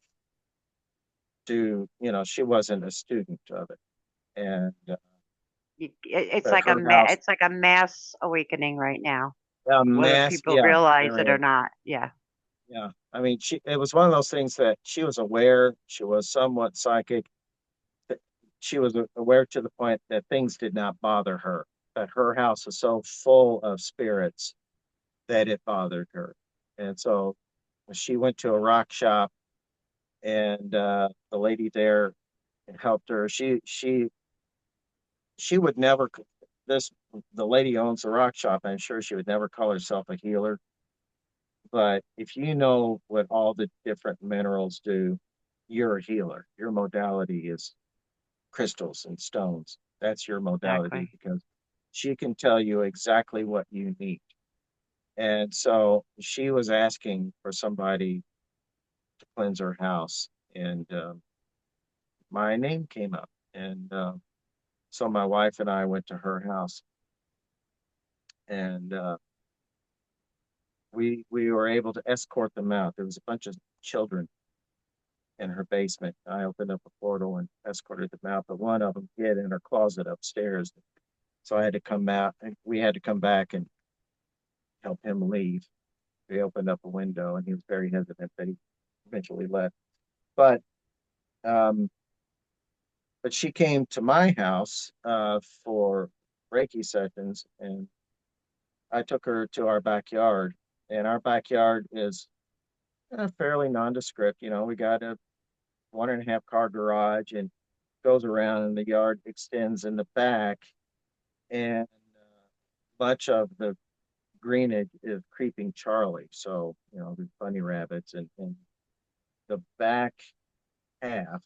do, she wasn't a student of it. And but her house, It's like a mass awakening right now, a whether mass, people yeah, realize there it or is. not. Yeah, Yeah. I mean, it was one of those things that she was aware, she was somewhat psychic, that she was aware to the point that things did not bother her, that her house is so full of spirits that it bothered her. And so she went to a rock shop, and the lady there helped her. She would never, this the lady owns the rock shop. I'm sure she would never call herself a healer, but if you know what all the different minerals do, you're a healer. Your modality is crystals and stones. That's your modality, exactly. because she can tell you exactly what you need. And so she was asking for somebody to cleanse her house, and my name came up, and so my wife and I went to her house, and we were able to escort them out. There was a bunch of children in her basement. I opened up a portal and escorted them out, but one of them hid in her closet upstairs. So I had to come out, and we had to come back and help him leave. We opened up a window, and he was very hesitant, but he eventually left. But um, but she came to my house for Reiki sessions, and I took her to our backyard. And our backyard is fairly nondescript. We got a 1.5 car garage, and goes around, and the yard extends in the back, and much of the greenage is creeping Charlie. So, there's bunny rabbits, and the back half,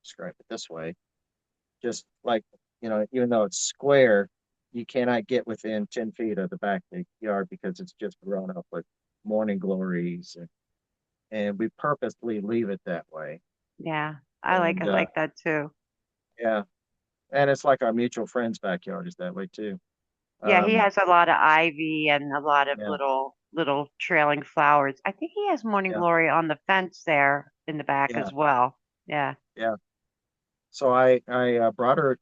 describe it this way, just like, even though it's square, you cannot get within 10 feet of the back of the yard because it's just grown up with morning glories. And we purposely leave it that way. Yeah, I like And it like that too. yeah, and it's like our mutual friend's backyard is that way too. Yeah, he Um, has a lot of ivy and a lot of yeah, little trailing flowers. I think he has morning yeah, glory on the fence there in the back yeah, as well. Yeah. yeah. So I brought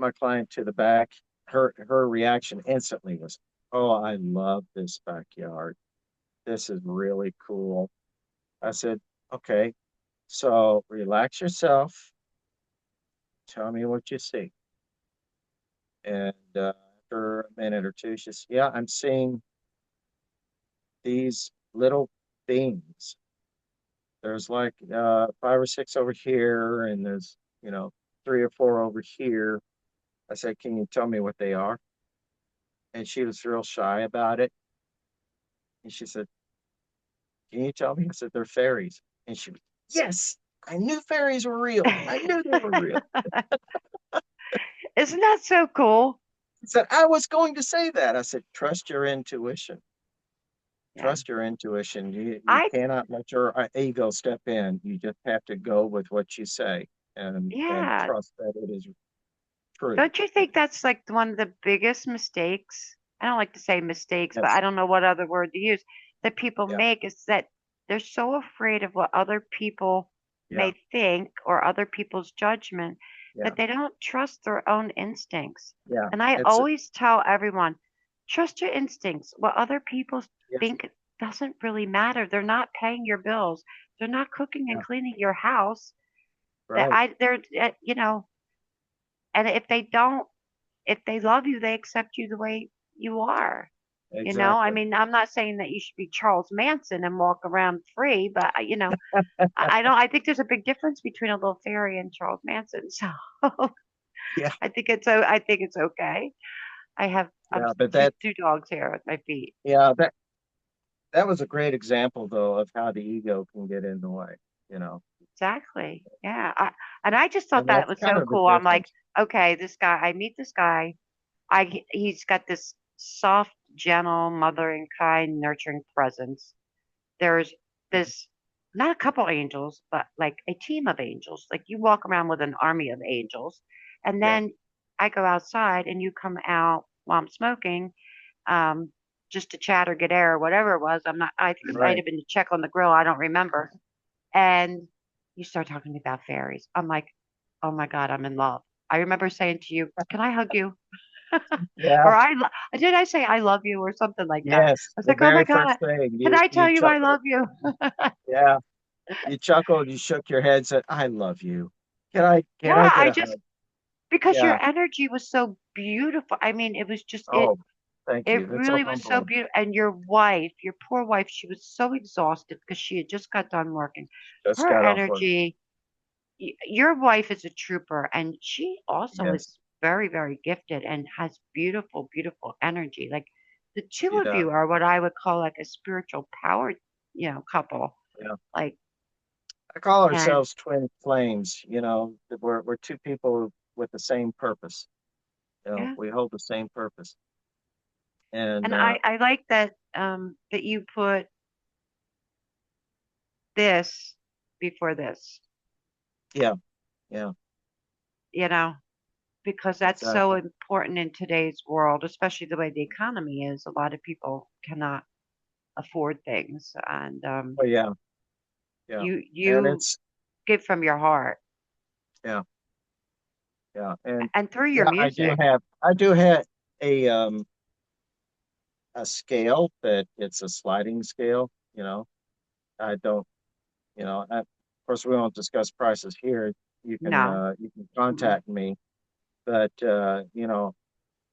my client to the back. Her reaction instantly was Oh, I love this backyard. This is really cool. I said, okay, so relax yourself. Tell me what you see. And after a minute or two, she says, yeah, I'm seeing these little beings. There's like five or six over here, and there's, you know, three or four over here. I said, can you tell me what they are? And she was real shy about it. And she said, can you tell me? I said, they're fairies. And she was, yes, I knew fairies were real. I knew they were real. Isn't that so cool? She said, I was going to say that. I said, trust your intuition. Yeah. Trust your intuition. You I, cannot let your ego step in. You just have to go with what you say and yeah. trust that it is true. Don't you think that's like one of the biggest mistakes? I don't like to say mistakes, but Yes. I don't know what other word to use that people Yeah. make is that they're so afraid of what other people Yeah. may think or other people's judgment Yeah. that they don't trust their own instincts. Yeah. And I It's always tell everyone, trust your instincts. What other people yes. think doesn't really matter. They're not paying your bills. They're not cooking and Yeah. cleaning your house. Right. They're, and if they love you, they accept you the way you are. I Exactly. mean, I'm not saying that you should be Charles Manson and walk around free, but I don't. I think there's a big difference between a little fairy and Charles Manson. So Yeah. I think it's okay. I have Yeah. But two dogs here at my feet. yeah, that was a great example though of how the ego can get in the way, you know. Exactly. Yeah. And I just thought And that that's was kind so of the cool. I'm like, difference. okay, this guy. I meet this guy. He's got this soft, gentle, mothering, kind, nurturing presence. There's this not a couple angels, but like a team of angels. Like you walk around with an army of angels, and Yeah. then I go outside, and you come out while I'm smoking, um, just to chat or get air or whatever it was. I'm not. I think it might Right. have been to check on the grill. I don't remember. And you start talking to me about fairies. I'm like, oh my god, I'm in love. I remember saying to you, "Can I hug you?" Yeah. or did I say I love you or something like that? I Yes. was The like, oh my very god, first thing can I you tell you I chuckled. love you? Yeah. You chuckled, you shook your head, said, I love you. Can I Yeah, get I a just hug? because your Yeah. energy was so beautiful. I mean, it was just Oh, thank it you. It's so really was so humbling. beautiful. And your wife, your poor wife, she was so exhausted because she had just got done working. Just Her got off work. energy, your wife is a trooper, and she also Yes, is very, very gifted and has beautiful, beautiful energy. Like the two she of does. you are what I would call like a spiritual power, couple. Yeah. Like, I call and ourselves twin flames, you know, that we're two people with the same purpose. You know, yeah, we hold the same purpose. And and I like that that you put this before this, yeah, yeah, you know, because that's so exactly. important in today's world, especially the way the economy is. A lot of people cannot afford things, and Oh yeah, yeah. And you it's give from your heart yeah, yeah. And and through your yeah, music. I do have a a scale that it's a sliding scale, you know. I don't, of course we won't discuss prices here. No, You can mm-mm, contact me, but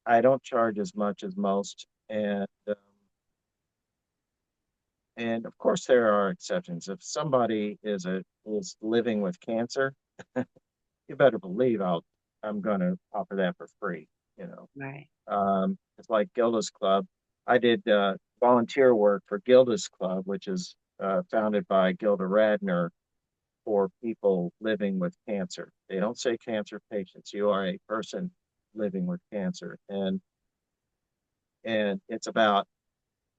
I don't charge as much as most, and of course there are exceptions. If somebody is living with cancer, you better believe I'm going to offer that for free. You know, right. it's like Gilda's Club. I did volunteer work for Gilda's Club, which is founded by Gilda Radner for people living with cancer. They don't say cancer patients. You are a person living with cancer, and it's about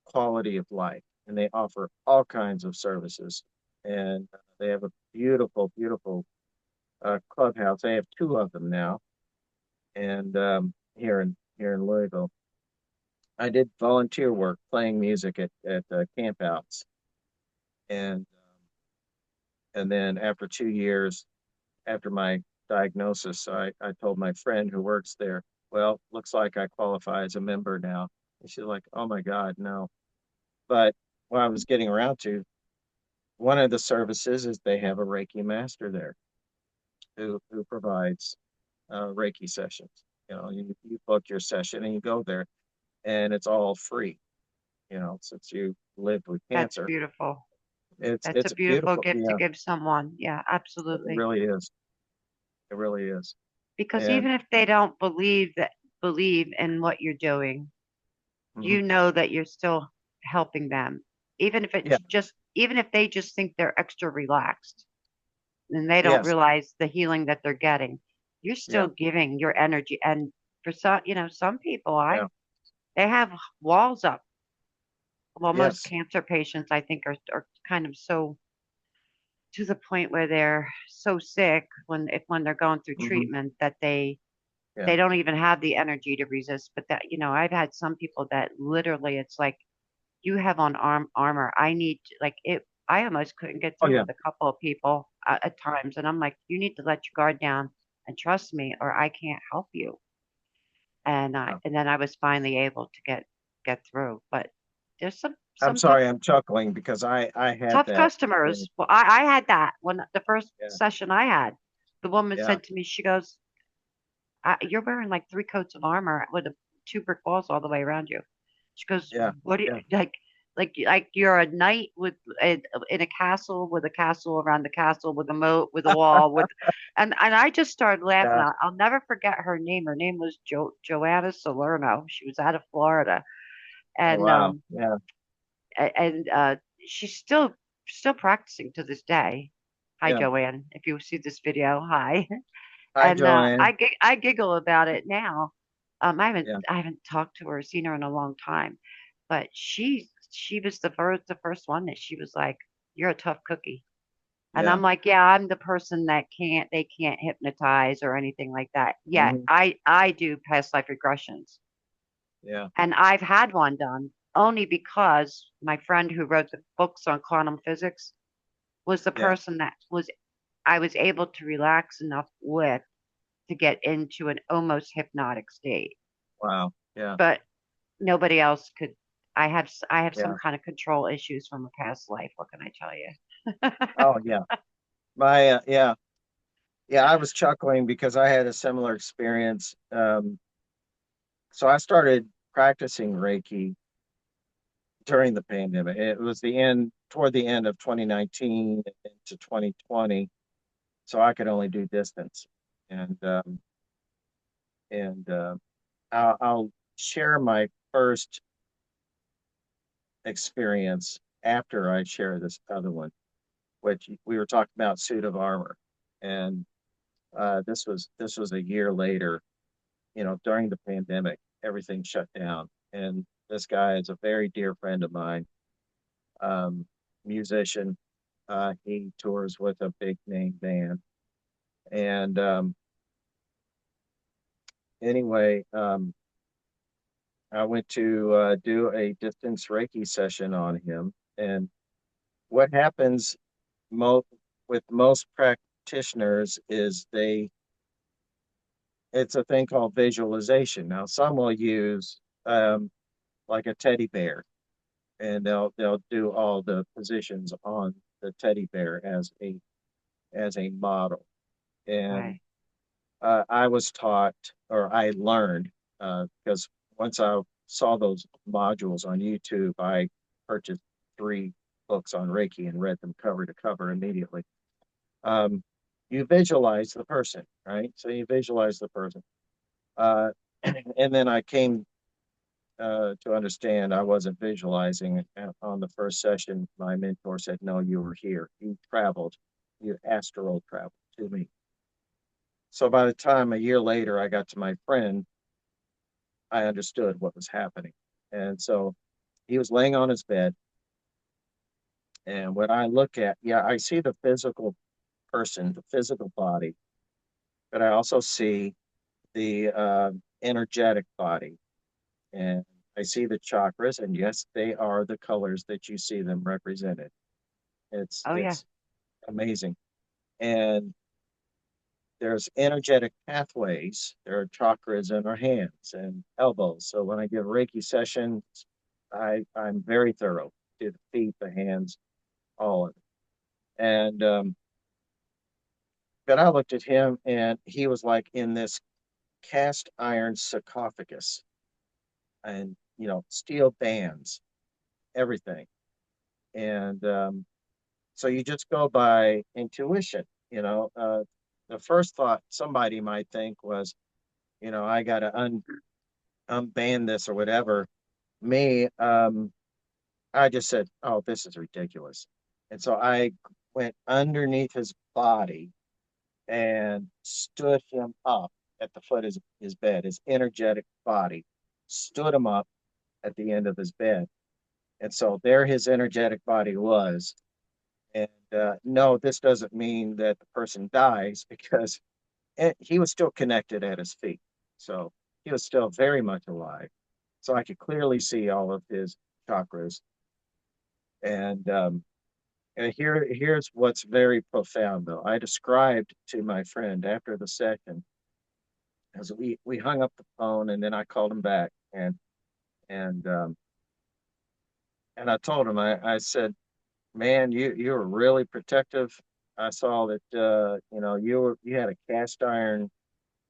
quality of life. And they offer all kinds of services. And they have a beautiful, beautiful clubhouse. They have two of them now, and here in Louisville. I did volunteer work playing music at campouts, and and then after 2 years after my diagnosis, I told my friend who works there, well, looks like I qualify as a member now. And she's like, oh my God, no. But what I was getting around to, one of the services is they have a Reiki master there who provides Reiki sessions. You book your session and you go there, and it's all free. Since you lived with That's cancer, beautiful. it's That's a it's a beautiful beautiful. gift to Yeah, give someone. Yeah, it absolutely. really is. It really is. Because And even if they don't believe in what you're doing, mhm, you know that you're still helping them. yeah, Even if they just think they're extra relaxed and they don't yes, realize the healing that they're getting, you're yeah, still giving your energy. And for some people, yeah, they have walls up. Well, most yes, cancer patients, I think, are kind of so to the point where they're so sick when they're going through hmm, treatment that yeah. they don't even have the energy to resist. But I've had some people that literally it's like you have on armor. I need to, like it. I almost couldn't get Oh through yeah. with a couple of people at times, and I'm like, you need to let your guard down and trust me, or I can't help you. Yeah. And then I was finally able to get through. But there's I'm some sorry, I'm chuckling because I had tough that experience. customers. Well, I had that when the first Yeah, session I had. The woman yeah, said to me, she goes, "You're wearing like three coats of armor with two brick walls all the way around you." She goes, yeah, "What do you yeah, like you're a knight in a castle with a castle around the castle with a moat with a wall with." And I just started laughing. yeah. I'll never forget her name. Her name was Joanna Salerno. She was out of Florida, Oh and wow. Yeah, she's still practicing to this day. Hi, yeah. Joanne. If you see this video, hi. Hi, And Joanne. I giggle about it now. Yeah, I haven't talked to her or seen her in a long time, but she was the first one that she was like, "You're a tough cookie," and yeah, I'm like, "Yeah, I'm the person that they can't hypnotize or anything like that." Yet hmm, I do past life regressions, yeah, and I've had one done only because my friend who wrote the books on quantum physics was the yeah. person that was I was able to relax enough with to get into an almost hypnotic state. Wow. Yeah, But nobody else could. I have some yeah. kind of control issues from a past life. What can I tell you? Oh yeah. My yeah, yeah. I was chuckling because I had a similar experience. So I started practicing Reiki during the pandemic. It was toward the end of 2019 into 2020. So I could only do distance. And I'll share my first experience after I share this other one, which we were talking about suit of armor, and this was a year later. During the pandemic, everything shut down, and this guy is a very dear friend of mine, um, musician. He tours with a big name band, and anyway, I went to do a distance Reiki session on him. And what happens mo with most practitioners is it's a thing called visualization. Now, some will use like a teddy bear, and they'll do all the positions on the teddy bear as a model. And Right. I was taught, or I learned, because once I saw those modules on YouTube, I purchased three books on Reiki and read them cover to cover immediately. Um, you visualize the person, right? So you visualize the person. Uh, and then I came to understand I wasn't visualizing on the first session. My mentor said, "No, you were here. You traveled. You astral traveled to me." So by the time a year later I got to my friend, I understood what was happening. And so he was laying on his bed. And when I look at, yeah, I see the physical person, the physical body, but I also see the energetic body. And I see the chakras. And yes, they are the colors that you see them represented. It's Oh yeah. it's amazing. And there's energetic pathways. There are chakras in our hands and elbows. So when I give Reiki sessions, I'm very thorough to the feet, the hands, all of it. And but I looked at him and he was like in this cast iron sarcophagus and steel bands, everything. And so you just go by intuition. The first thought somebody might think was, I got to unban this or whatever. Me, I just said, oh, this is ridiculous. And so I went underneath his body and stood him up at the foot of his bed, his energetic body, stood him up at the end of his bed. And so there his energetic body was. And no, this doesn't mean that the person dies because he was still connected at his feet. So he was still very much alive. So I could clearly see all of his chakras. And here's what's very profound, though. I described to my friend after the session, as we hung up the phone, and then I called him back, and and I told him, I said, man, you were really protective. I saw that you had a cast iron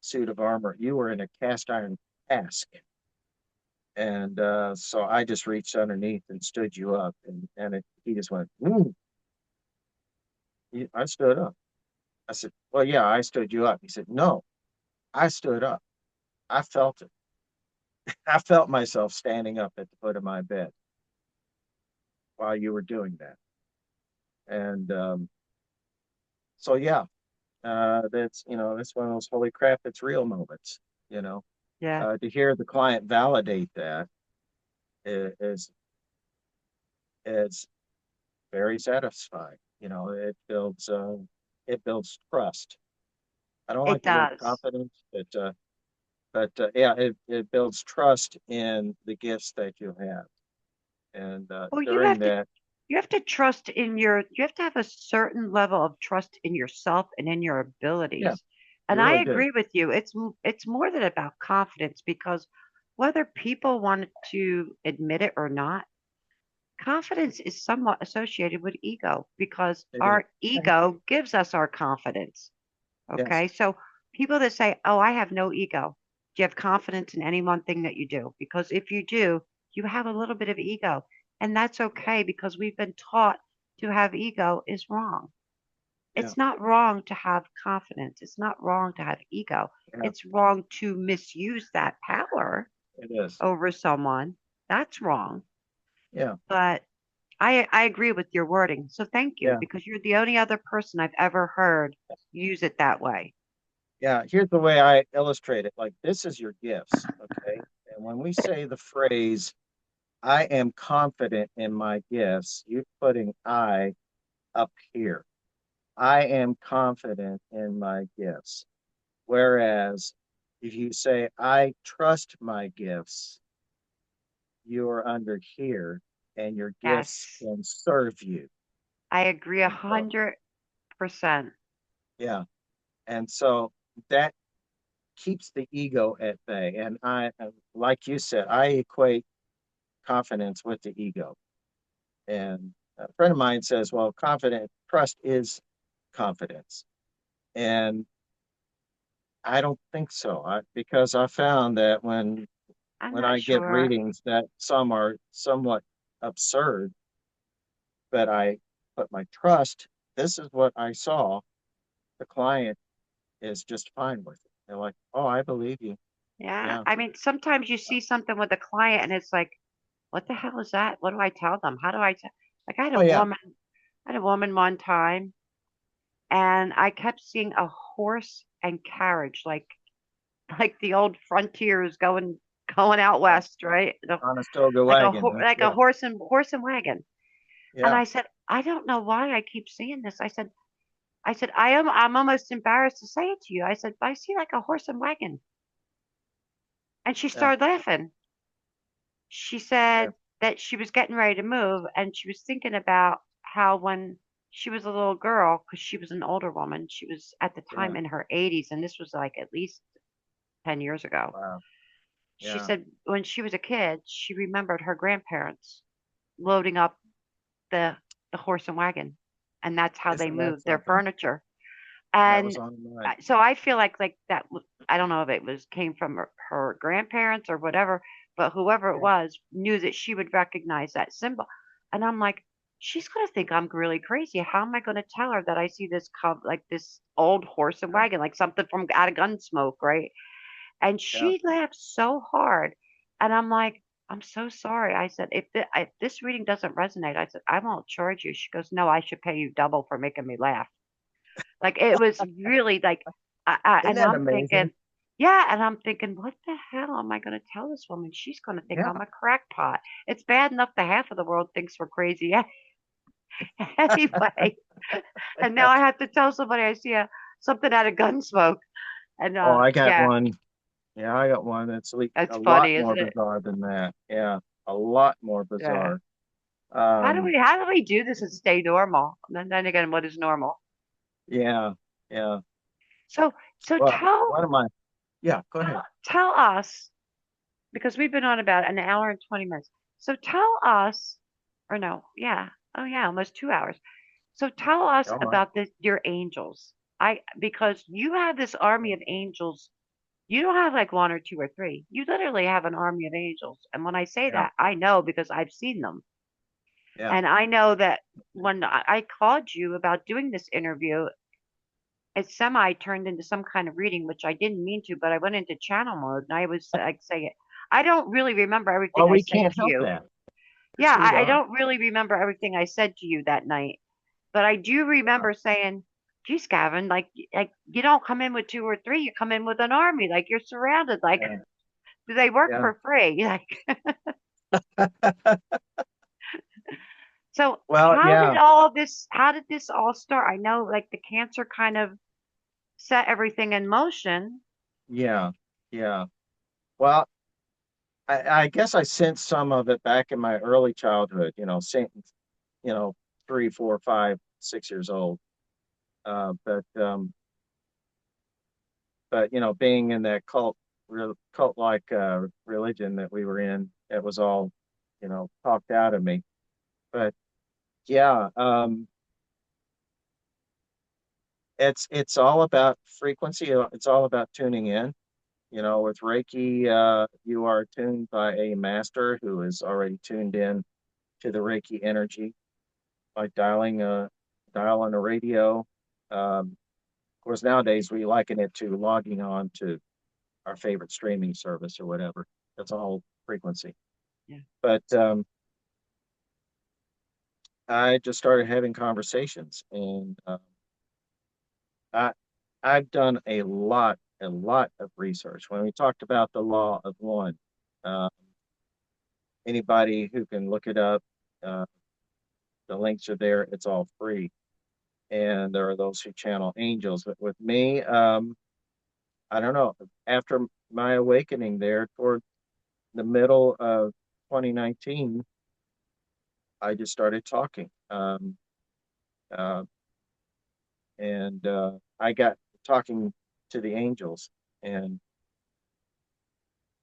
suit of armor. You were in a cast iron cask. And so I just reached underneath and stood you up, and he just went, I stood up. I said, well, yeah, I stood you up. He said, no, I stood up. I felt it. I felt myself standing up at the foot of my bed while you were doing that. And so, yeah, that's one of those holy crap, it's real moments, you know. Yeah, To hear the client validate that is very satisfying. It builds trust. I don't it like the word does. confidence, but yeah, it builds trust in the gifts that you have. And Well, during that, you have to trust in you have to have a certain level of trust in yourself and in your yeah, abilities. And you I really do. agree with you. It's more than about confidence because whether people want to admit it or not, confidence is somewhat associated with ego because It is. our ego gives us our confidence. Yes. Okay. So people that say, oh, I have no ego, do you have confidence in any one thing that you do? Because if you do, you have a little bit of ego. And that's okay because we've been taught to have ego is wrong. Yeah. It's not wrong to have confidence. It's not wrong to have ego. Yeah. It's wrong to misuse that power It is. over someone. That's wrong. Yeah. But I agree with your wording. So thank you Yeah. because you're the only other person I've ever heard use it that way. Yeah. Here's the way I illustrate it. Like this is your gifts. Okay. And when we say the phrase, I am confident in my gifts, you're putting I up here. I am confident in my gifts. Whereas if you say, I trust my gifts, you are under here and your gifts Yes. can serve you. I agree a And so, 100%. yeah. And so that keeps the ego at bay. And like you said, I equate confidence with the ego. And a friend of mine says, well, trust is confidence. And I don't think so. Because I found that I'm when not I give sure. readings that some are somewhat absurd, but I put my trust, this is what I saw. The client is just fine with it. They're like, oh, I believe you. Yeah. Yeah. I mean, sometimes you see something with a client and it's like, what the hell is that? What do I tell them? How do I tell? Like Oh, yeah. I had a woman one time and I kept seeing a horse and carriage, like the old frontiers going out Yeah. west, right? Conestoga Like wagon. like a Yeah. horse and wagon. And Yeah. I said, I don't know why I keep seeing this. I said, I'm almost embarrassed to say it to you. I said, I see like a horse and wagon. And she Yeah. started laughing. She Yeah. said that she was getting ready to move and she was thinking about how when she was a little girl because she was an older woman. She was at the time Yeah. in her 80s, and this was like at least 10 years ago. Wow. She Yeah. said when she was a kid, she remembered her grandparents loading up the the horse and wagon, and that's how they Isn't that moved their something? furniture. That was And on mine. so I feel like that. I don't know if it was came from her grandparents or whatever, but whoever it Yeah. was knew that she would recognize that symbol. And I'm like, she's gonna think I'm really crazy. How am I gonna tell her that I see this like this old horse and Yeah. wagon, like something from out of Gunsmoke, right? And Yeah. she laughed so hard. And I'm like, I'm so sorry. I said, if this reading doesn't resonate, I said, I won't charge you. She goes, no, I should pay you double for making me laugh. Like it was really like, Isn't and that I'm amazing? thinking, yeah, and I'm thinking, what the hell am I going to tell this woman? She's going to think Yeah. I'm a crackpot. It's bad enough the half of the world thinks we're crazy anyway. And now I have to tell somebody I see something out of Gunsmoke. And Oh, I got yeah, one. Yeah, I got one that's that's a lot funny, more isn't it? bizarre than that. Yeah, a lot more Yeah. bizarre. How do Um, we do this and stay normal? And then again, what is normal? yeah, yeah. So so Well, one of my, yeah, go ahead. tell us because we've been on about an hour and 20 minutes. So tell us, or no, yeah, oh yeah, almost 2 hours. So tell us Go on. about your angels. Because you have this army of angels. You don't have like one or two or three. You literally have an army of angels. And when I say Yeah, that, I know because I've seen them. yeah. And I know that when I called you about doing this interview, it semi turned into some kind of reading, which I didn't mean to, but I went into channel mode and I was like saying, I don't really remember everything Well, I we said can't to help you. that. That's Yeah, who we I are. don't really remember everything I said to you that night, but I do Yeah, remember saying, geez, Gavin, like you don't come in with two or three, you come in with an army, like you're surrounded, like yeah, do they work yeah. for free? Like so Well, yeah, how did this all start? I know like the cancer kind of set everything in motion. yeah, yeah. Well, I guess I sensed some of it back in my early childhood. You know, 3, 4, 5, 6 years old. But being in that cult like religion that we were in, it was all talked out of me. But yeah, it's all about frequency. It's all about tuning in. With Reiki, you are tuned by a master who is already tuned in to the Reiki energy by dialing a dial on a radio. Of course, nowadays we liken it to logging on to our favorite streaming service or whatever. That's all frequency. Yeah. But I just started having conversations, and I I've done a lot of research. When we talked about the law of one, uh, anybody who can look it up, uh, the links are there. It's all free, and there are those who channel angels. But with me, I don't know. After my awakening there toward the middle of 2019, I just started talking. Uh, and I got talking to the angels, and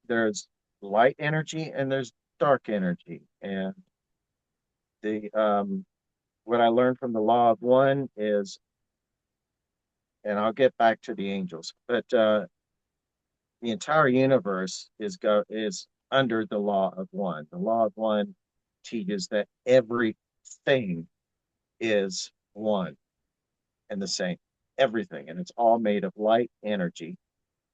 there's light energy and there's dark energy, and the what I learned from the law of one is, and I'll get back to the angels, but the entire universe is under the law of one. The law of one teaches that everything is one and the same, everything, and it's all made of light energy,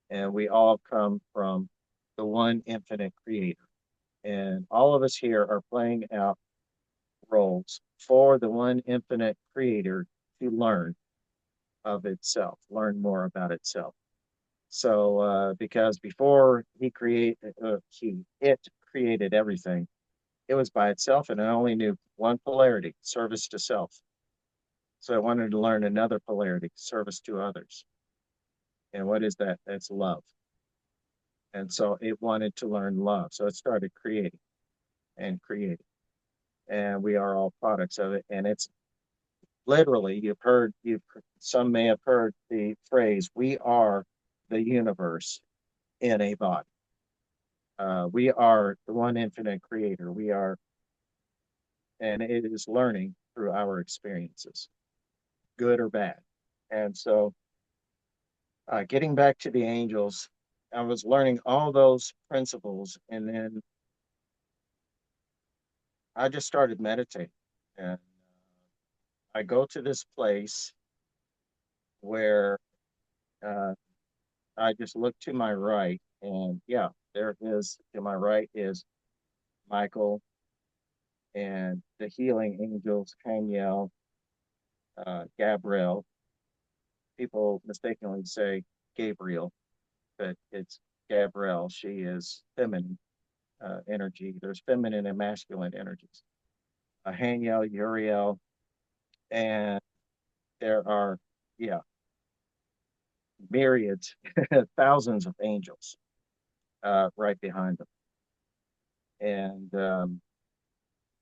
and we all come from the one infinite creator. And all of us here are playing out roles for the one infinite creator to learn of itself, learn more about itself. So, because before it created everything, it was by itself and it only knew one polarity, service to self. So it wanted to learn another polarity, service to others. And what is that? That's love. And so it wanted to learn love. So it started creating and creating. And we are all products of it. And it's literally, some may have heard the phrase, we are the universe in a body. We are the one infinite creator. We are, and it is learning through our experiences, good or bad. And so, getting back to the angels, I was learning all those principles, and then I just started meditating. And I go to this place where uh, I just look to my right, and yeah, there is to my right is Michael and the healing angels, Haniel, Gabriel. People mistakenly say Gabriel, but it's Gabrielle. She is feminine energy. There's feminine and masculine energies. Haniel, Uriel, and there are, yeah, myriads, thousands of angels right behind them. And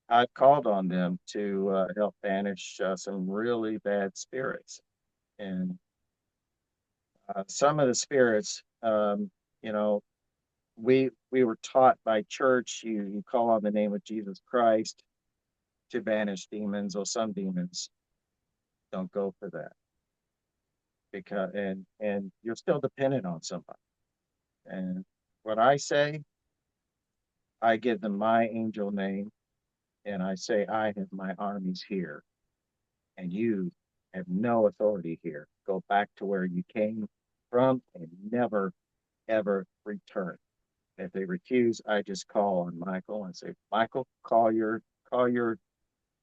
I've called on them to help banish some really bad spirits. And some of the spirits, you know, we were taught by church, you call on the name of Jesus Christ to banish demons, or some demons don't go for that because and you're still dependent on somebody. And what I say, I give them my angel name, and I say, I have my armies here, and you have no authority here. Go back to where you came from and never, ever return. If they refuse, I just call on Michael and say, Michael, call your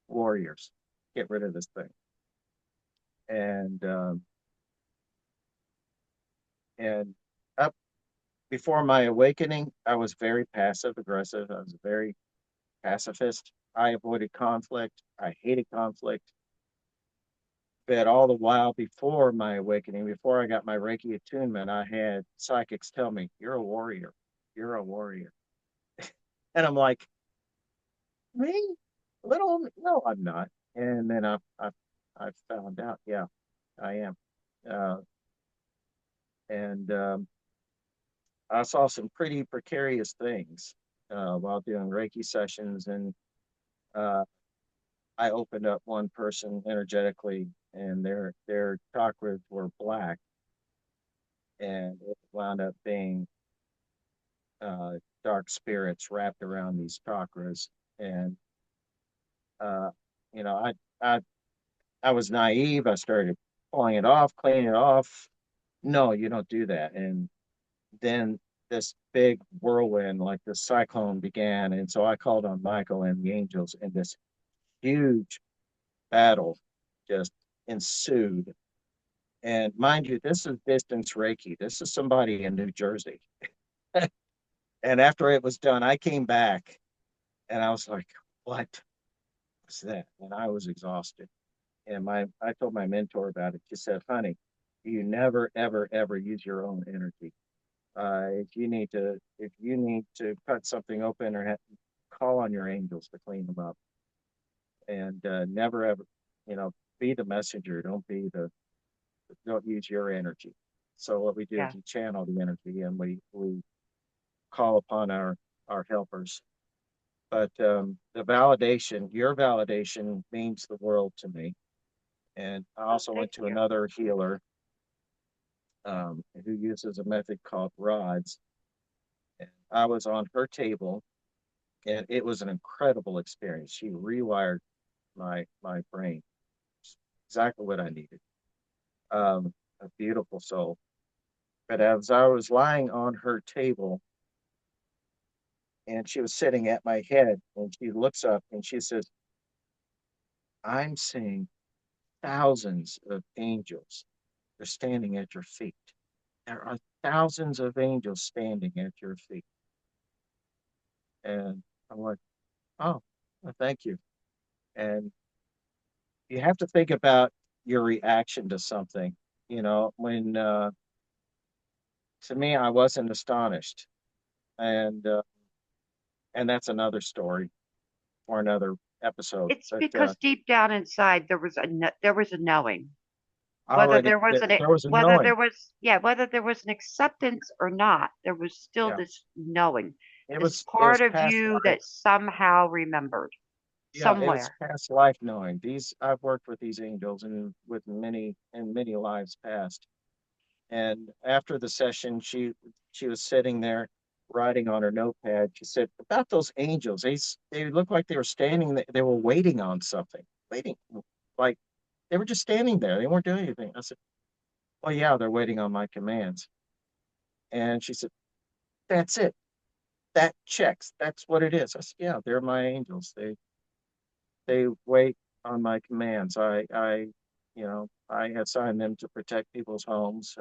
warriors, get rid of this thing. And and up before my awakening, I was very passive aggressive. I was very pacifist. I avoided conflict. I hated conflict. But all the while before my awakening, before I got my Reiki attunement, I had psychics tell me, "You're a warrior. You're a warrior." And I'm like, "Me? Little? No, I'm not." And then I found out, yeah, I am. Uh, and I saw some pretty precarious things while doing Reiki sessions, and uh, I opened up one person energetically, and their chakras were black, and it wound up being uh, dark spirits wrapped around these chakras. And uh, you know, I I was naive. I started pulling it off, cleaning it off. No, you don't do that. And then this big whirlwind, like this cyclone, began, and so I called on Michael and the angels, and this huge battle just ensued. And mind you, this is distance Reiki. This is somebody in New Jersey. And after it was done, I came back and I was like, what was that? And I was exhausted. And I told my mentor about it. She said, honey, you never, ever, ever use your own energy. If you need to cut something open or call on your angels to clean them up, and never ever, you know, be the messenger. Don't use your energy. So what we do is Yeah, we channel the energy, and we call upon our helpers. But the validation, your validation means the world to me. And I well, also thank went to you. another healer who uses a method called rods. And I was on her table, and it was an incredible experience. She rewired my brain, exactly what I needed. A beautiful soul. But as I was lying on her table, and she was sitting at my head, and she looks up and she says, I'm seeing thousands of angels. They're standing at your feet. There are thousands of angels standing at your feet. And I'm like, oh, well, thank you. And you have to think about your reaction to something. When to me, I wasn't astonished. And and that's another story for another. episode, It's but because deep down inside there was a knowing. Whether already there was there was a knowing. whether there was an acceptance or not, there was still Yeah, this knowing, this it was part of past you life. that somehow remembered Yeah, it was somewhere. past life knowing. These I've worked with these angels and with many in many lives past. And after the session, she was sitting there writing on her notepad. She said about those angels. They looked like they were standing there. They were waiting on something, waiting like they were just standing there. They weren't doing anything. I said, "Oh yeah, they're waiting on my commands." And she said, "That's it. That checks. That's what it is." I said, "Yeah, they're my angels. They wait on my commands. I assign them to protect people's homes.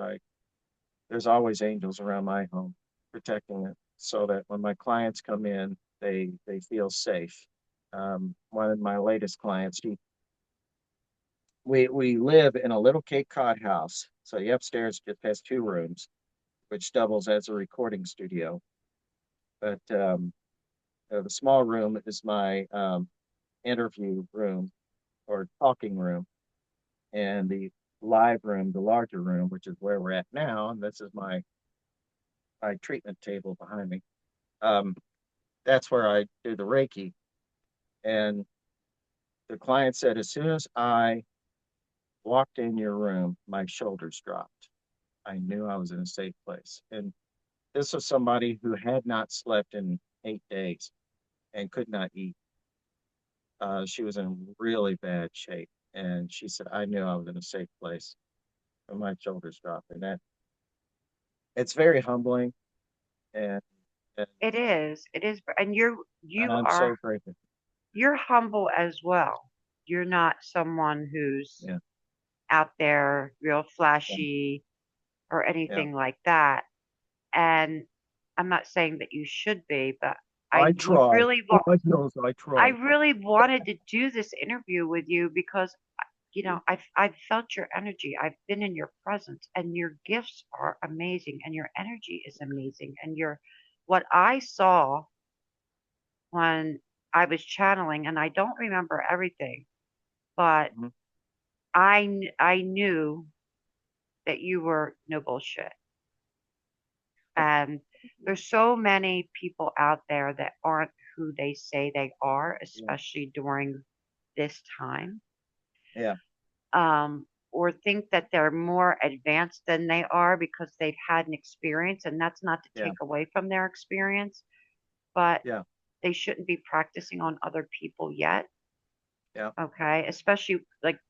There's always angels around my home protecting it so that when my clients come in, they feel safe. One of my latest clients, we live in a little Cape Cod house. So the upstairs just has two rooms, which doubles as a recording studio. But the small room is my interview room or talking room, and the live room, the larger room, which is where we're at now, and this is my treatment table behind me. Um, that's where I do the Reiki. And the client said, as soon as I walked in your room, my shoulders dropped. I knew I was in a safe place. And this was somebody who had not slept in 8 days and could not eat. She was in really bad shape. And she said, I knew I was in a safe place when my shoulders dropped. And that it's very humbling. And, and, It is, and and you I'm are so grateful. you're humble as well. You're not someone who's Yeah. out there real Yeah. flashy or Yeah. anything like that. And I'm not saying that you should be, but I I would try. really God knows I I try. really wanted to do this interview with you because I've felt your energy. I've been in your presence, and your gifts are amazing, and your energy is amazing, and your what I saw when I was channeling, and I don't remember everything, but Mhm. I knew that you were no bullshit. And there's so many people out there that aren't who they say they are, Yeah. especially during this time, Yeah. or think that they're more advanced than they are because they've had an experience. And that's not to Yeah. take away from their experience, but Yeah. they shouldn't be practicing on other people yet. Yeah. Okay. Especially like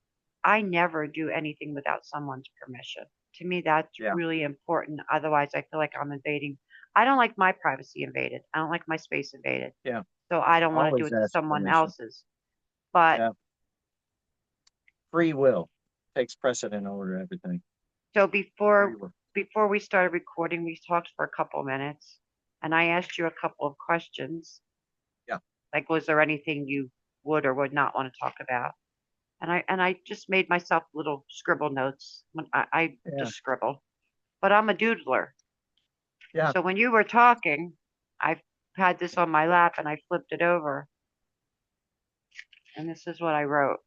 I never do anything without someone's permission. To me, that's Yeah. really important. Otherwise, I feel like I'm invading. I don't like my privacy invaded. I don't like my space invaded. Yeah. So I don't want to do Always it to ask someone permission. else's. But Yeah. Free will takes precedent over everything. so Free will. before we started recording, we talked for a couple minutes, and I asked you a couple of questions, Yeah. like was there anything you would or would not want to talk about? And I just made myself little scribble notes. When I Yeah. just scribble, but I'm a doodler. Yeah. So when you were talking, I had this on my lap and I flipped it over, and this is what I wrote.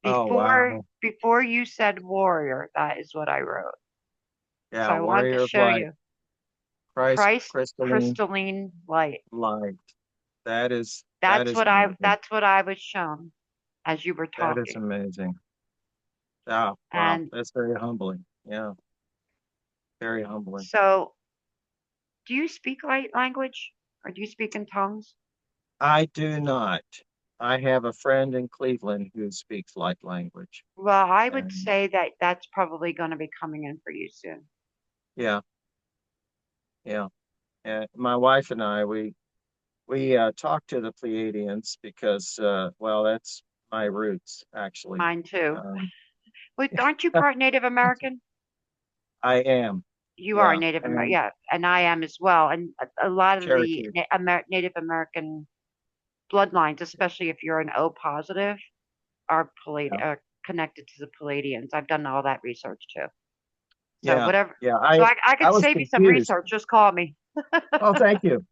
Oh, Before wow. before you said warrior, that is what I wrote. So Yeah. I wanted to Warrior of show light. you Christ Christ crystalline crystalline light. light. That is amazing. That's what I was shown as you were That is talking. amazing. Oh, wow. And That's very humbling. Yeah. Very humbling. so, do you speak light language or do you speak in tongues? I do not. I have a friend in Cleveland who speaks light language. Well, I would And say that that's probably going to be coming in for you soon. yeah, yeah. And my wife and I, we talk to the Pleiadians because, well, that's my roots, actually. Mine too. Um, Wait, aren't you part Native American? I am, You are yeah, Native American, and yeah, and I am as well. And a lot of the Cherokee, Native American bloodlines, especially if you're an O positive, are yeah, connected to the Palladians. I've done all that research too. So yeah, whatever. yeah. So I I could was save you some confused. research. Just call me. Oh, thank you.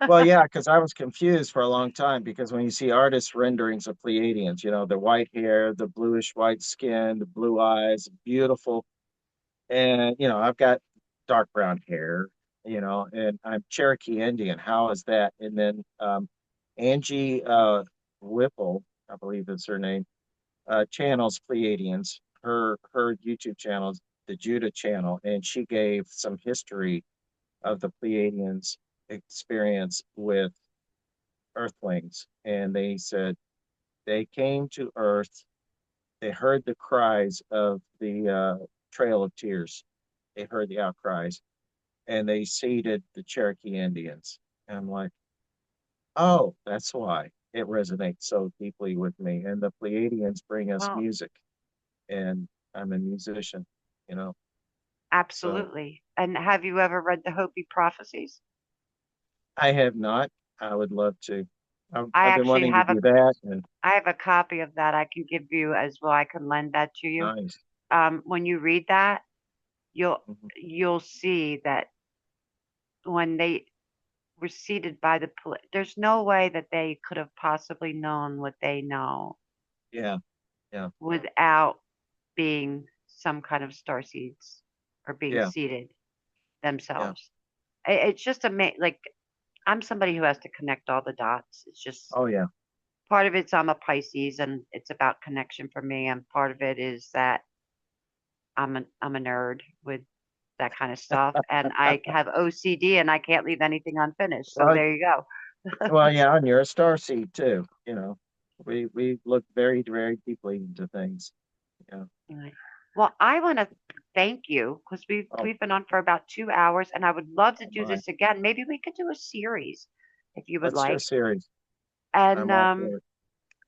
Well, yeah, because I was confused for a long time because when you see artist renderings of Pleiadians, the white hair, the bluish white skin, the blue eyes, beautiful. And, I've got dark brown hair, and I'm Cherokee Indian. How is that? And then Angie Whipple, I believe is her name, channels Pleiadians. Her YouTube channel is the Judah channel, and she gave some history of the Pleiadians' experience with Earthlings. And they said they came to Earth, they heard the cries of the Trail of Tears, they heard the outcries, and they seeded the Cherokee Indians. And I'm like, oh, that's why it resonates so deeply with me. And the Pleiadians bring us Well, music, and I'm a musician, you know. So absolutely. And have you ever read the Hopi prophecies? I have not. I would love to. I I've been actually wanting to have a do that, and I have a copy of that I can give you as well. I can lend that to you. nice. When you read that, you'll Mhm. you'll see that when they were seated by there's no way that they could have possibly known what they know Yeah, yeah, without being some kind of star seeds or being yeah, seated yeah. themselves. It's just amazing. Like I'm somebody who has to connect all the dots. It's just Oh, yeah. part of it's I'm a Pisces and it's about connection for me, and part of it is that I'm a nerd with that kind of stuff, and I have OCD and I can't leave anything unfinished. So Well, there you go. yeah, and you're a star seed too. We look very, very deeply into things. Yeah. Right. Well, I want to thank you because we've Oh, we've been on for about 2 hours, and I would love to oh do my. this again. Maybe we could do a series if you would Let's do a like. series. And I'm all for it.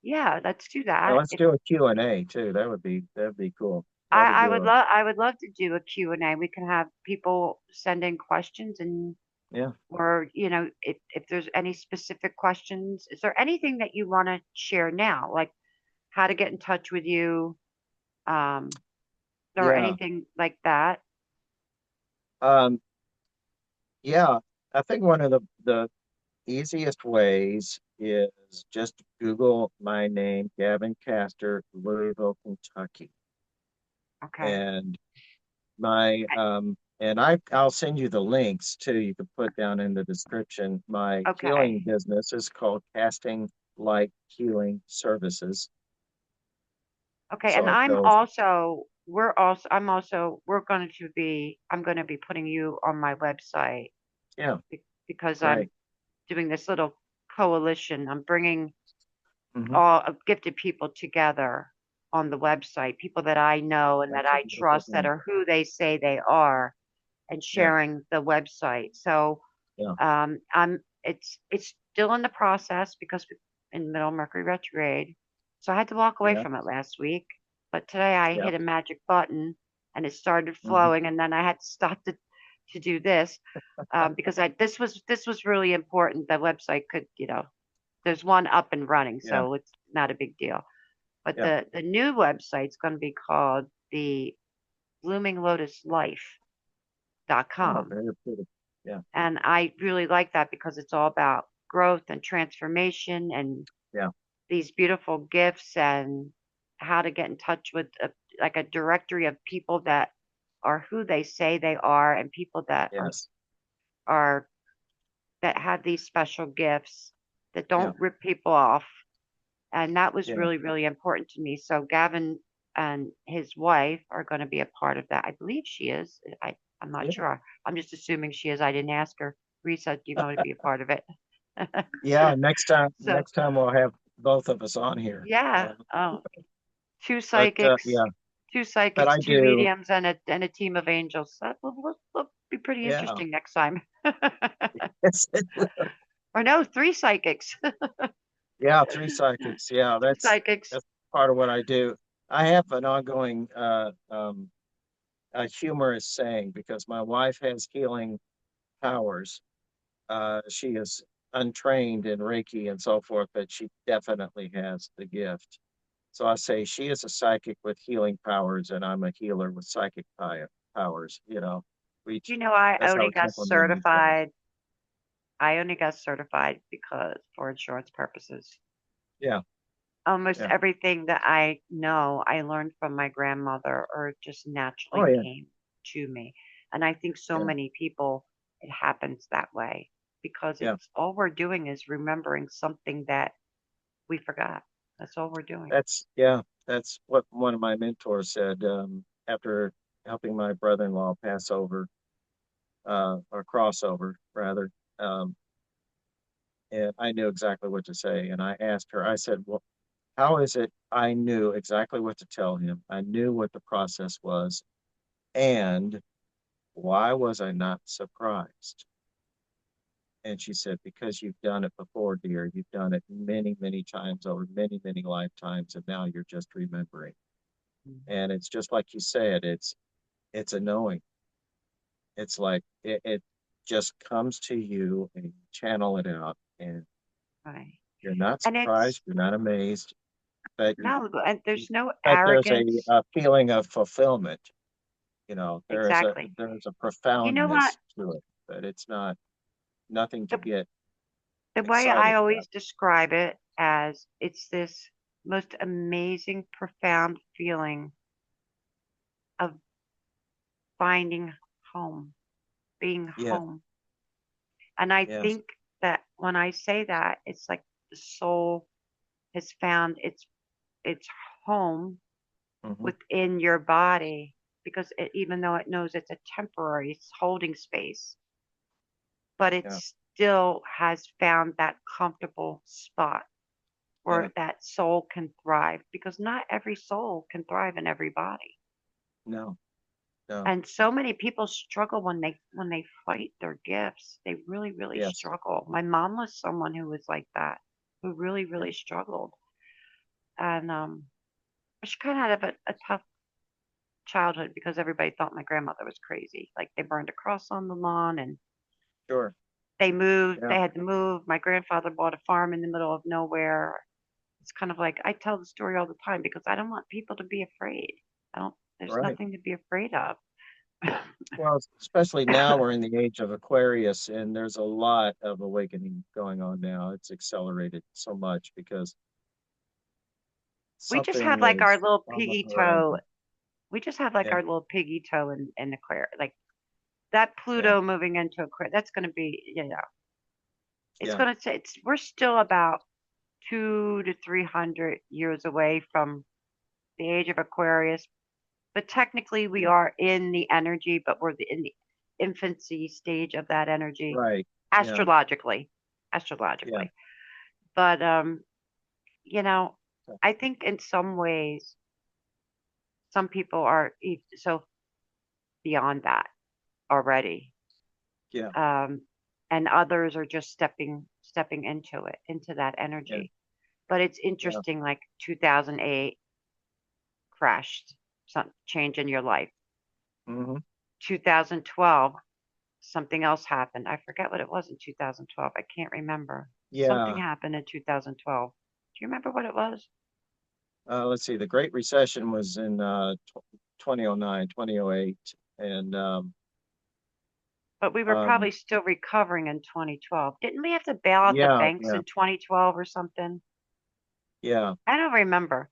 yeah, let's do And that. let's If do a Q&A too. That'd be cool. Love to do a I would love to do a Q&A. We can have people send in questions and yeah. or if there's any specific questions, is there anything that you want to share now, like how to get in touch with you, um, or Yeah. anything like that? Um, yeah. I think one of the easiest ways is just Google my name, Gavin Castor, Louisville, Kentucky. Okay. And I'll send you the links too. You can put down in the description. My healing Okay. business is called Casting Light Healing Services. Okay, and So it goes, I'm going to be putting you on my website yeah, because I'm great. doing this little coalition. I'm bringing Hmm. all of gifted people together on the website, people that I know and that That's a I beautiful trust that thing. are who they say they are, and Yeah, sharing the website. So yeah, it's still in the process because we're in middle Mercury retrograde. So I had to walk away yeah, from it last week. But today I yeah. hit a magic button and it started Hmm. flowing, and then I had to stop to do this because I this was really important. The website could, there's one up and running, Yeah, so it's not a big deal. But yeah. the new website's going to be called the Oh, bloominglotuslife.com. very pretty. Yeah, And I really like that because it's all about growth and transformation and yeah, these beautiful gifts and how to get in touch with like a directory of people that are who they say they are, and people yes, are that have these special gifts that yeah, don't rip people off. And that was yeah, really, really important to me. So Gavin and his wife are going to be a part of that. I believe she is. I'm not yeah. sure. I'm just assuming she is. I didn't ask her. Risa, do you want to be a part of it? Yeah, next time, So next time we'll have both of us on here. yeah, two But psychics, yeah, but I two do. mediums, and a team of angels. That will be pretty Yeah, interesting next time. it's, Or no, three psychics. yeah, three psychics. Yeah, Two psychics. that's part of what I do. I have an ongoing a humorous saying because my wife has healing powers. She is untrained in Reiki and so forth, but she definitely has the gift. So I say she is a psychic with healing powers, and I'm a healer with powers. We Do each you know I that's how already we got complement each other. certified? I only got certified because for insurance purposes. Yeah, Almost yeah. everything that I know, I learned from my grandmother or just Oh naturally yeah, came to me. And I think so yeah, many people, it happens that way because yeah. it's all we're doing is remembering something that we forgot. That's all we're doing. That's what one of my mentors said after helping my brother-in-law pass over or crossover rather. Um, and I knew exactly what to say. And I asked her, I said, "Well, how is it I knew exactly what to tell him? I knew what the process was. And why was I not surprised?" And she said, "Because you've done it before, dear. You've done it many, many times over many, many lifetimes, and now you're just remembering." Mhm. And it's just like you said, it's a knowing. It's like it just comes to you and you channel it out, and Right. you're not And surprised, you're not amazed, but no, and there's no there's arrogance. a feeling of fulfillment. You know, Exactly. there's a You know what? profoundness to it, but it's not nothing to The, get the way I excited about. always describe it as it's this most amazing, profound feeling of finding home, being Yeah, home. And I yes, think that when I say that, it's like the soul has found its home hmm, within your body because even though it knows it's a temporary, it's holding space, but it yeah, still has found that comfortable spot yeah, where that soul can thrive because not every soul can thrive in every body. no, no, And so many people struggle when they fight their gifts. They really, really yes, struggle. My mom was someone who was like that, who really, yeah, really struggled. And she kind of had a tough childhood because everybody thought my grandmother was crazy. Like they burned a cross on the lawn and sure, they moved, yeah, they had to move. My grandfather bought a farm in the middle of nowhere. It's kind of like I tell the story all the time because I don't want people to be afraid. I don't, there's right. nothing to be afraid of. Well, especially now we're in the age of Aquarius, and there's a lot of awakening going on now. It's accelerated so much because We just have something like our is little on the piggy toe. horizon. We just have like Yeah, our little piggy toe in Aquarius. Like that yeah, Pluto moving into Aquarius, that's going to be, it's yeah, going to say we're still about 200 to 300 years away from the age of Aquarius, but technically we yeah. are in the energy, but we're in the infancy stage of that energy Right. Yeah, astrologically, yeah, astrologically. But you know, I think in some ways some people are so beyond that already, yeah, um, and others are just stepping into it, into that yeah, energy. But it's yeah. interesting, like 2008 crashed, some change in your life. Hmm. 2012, something else happened. I forget what it was in 2012. I can't remember. Something Yeah. happened in 2012. Do you remember what it was? Let's see. The Great Recession was in 2009, 2008. And But we were um, probably still recovering in 2012. Didn't we have to bail out the yeah, banks yeah, in 2012 or something? yeah, I don't remember.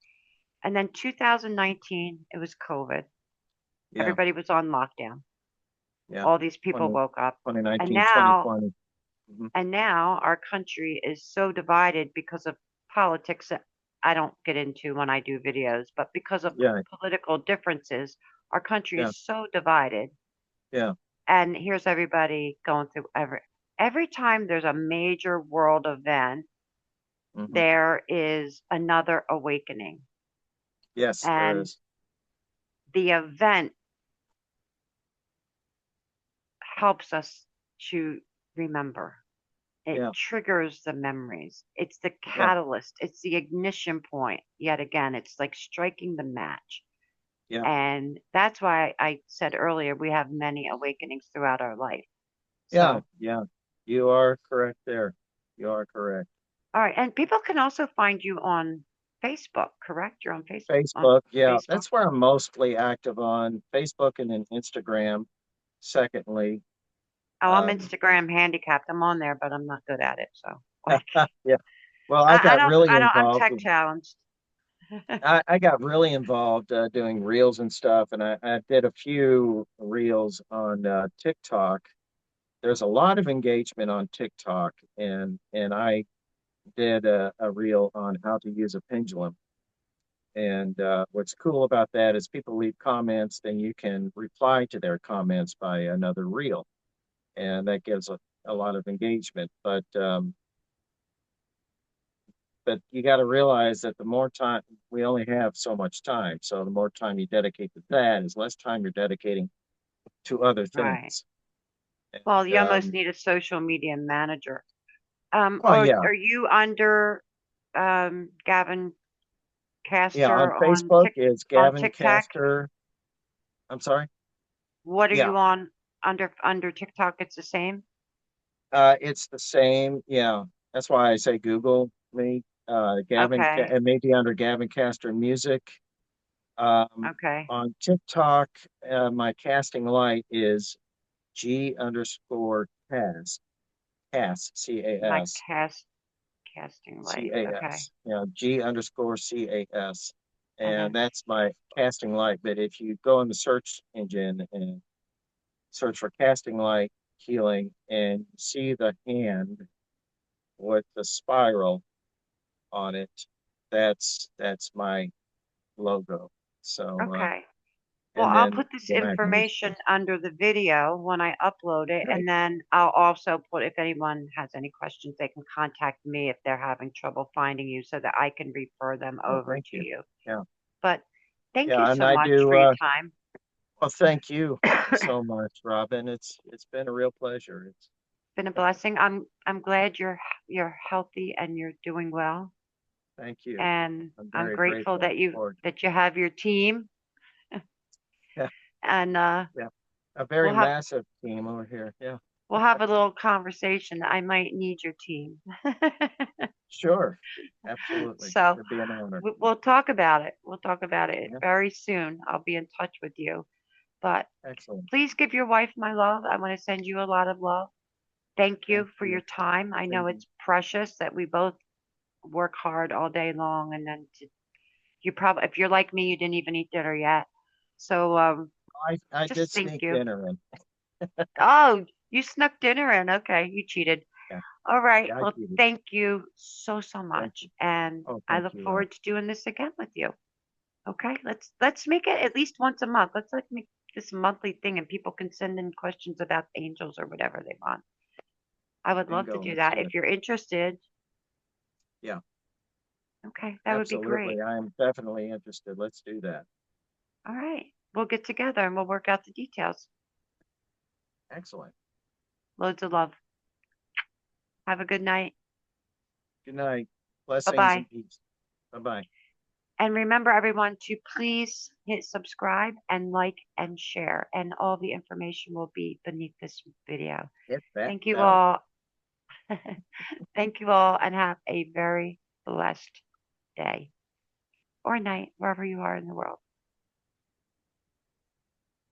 And then 2019, it was COVID. yeah, Everybody was on lockdown. yeah. All these people 20, woke up. And 2019, now 2020. Hmm. And now our country is so divided because of politics that I don't get into when I do videos, but because of Yeah, political differences, our country yeah, is so divided. yeah. And here's everybody going through every time there's a major world event, Hmm. there is another awakening. Yes, there And is. the event helps us to remember. It Yeah, triggers the memories. It's the yeah, catalyst. It's the ignition point. Yet again, it's like striking the match. yeah, And that's why I said earlier we have many awakenings throughout our life. yeah, So, yeah. You are correct there. You are correct. all right. And people can also find you on Facebook, correct? You're on Facebook, yeah, Facebook. that's where I'm mostly active on Facebook and then Instagram, secondly. Oh, I'm Um, Instagram handicapped. I'm on there, but I'm not good at it. So like, yeah. Well, I'm tech challenged. I got really involved doing reels and stuff, and I did a few reels on TikTok. There's a lot of engagement on TikTok, and I did a reel on how to use a pendulum. And what's cool about that is people leave comments, then you can reply to their comments by another reel, and that gives a lot of engagement. But you got to realize that the more time we only have so much time, so the more time you dedicate to that is less time you're dedicating to other Right. things. Well, And you almost need a social media manager. well, Or yeah, are you under Gavin yeah. On Caster Facebook is on Gavin TikTok? Caster. I'm sorry. What are Yeah, you on under TikTok? It's the same. it's the same. Yeah, that's why I say Google me. Okay. And maybe under Gavin Caster Music. Um, Okay. on TikTok, my casting light is G underscore cast, My CAS, casting light. Okay. CAS, G underscore CAS. Okay. And that's my casting light. But if you go in the search engine and search for casting light healing and see the hand with the spiral on it, that's my logo. So, Okay. Well, and I'll then put this then I have information music. under the video when I upload it, Great. and then I'll also put if anyone has any questions, they can contact me if they're having trouble finding you so that I can refer them Oh, over thank to you. you. Yeah. But thank you Yeah, and so I much do for your time. well, thank you so much, Robin. It's been a real pleasure. It's Been a blessing. I'm glad you're healthy and you're doing well. thank you. And I'm I'm very grateful grateful for that you have your team yeah, and yeah. A very we'll have massive team over here. Yeah. we'll have a little conversation. I might need your team. Sure. Absolutely. So It'd be an honor. we'll talk about it. We'll talk about it Yeah. very soon. I'll be in touch with you. But Excellent. please give your wife my love. I want to send you a lot of love. Thank you Thank for your you. time. I know Thank you. it's precious that we both work hard all day long and then you probably if you're like me, you didn't even eat dinner yet. So I just did thank sneak you. dinner in. Oh, you snuck dinner in. Okay, you cheated. Yeah. All right. Yeah, I Well, cheated. thank you so Thank much. you. And Oh, I thank look you. forward to doing this again with you. Okay, let's make it at least once a month. Let's like make this a monthly thing, and people can send in questions about angels or whatever they want. I would love to Bingo. do Let's that do if it. you're interested. Yeah, Okay, that would be absolutely. great. I am definitely interested. Let's do that. All right, we'll get together and we'll work out the details. Excellent. Loads of love. Have a good night. Good night. Bye Blessings bye. and peace. Bye bye. And remember, everyone, to please hit subscribe and like and share. And all the information will be beneath this video. Hit that Thank you bell. all. Thank you all, and have a very blessed day or night, wherever you are in the world.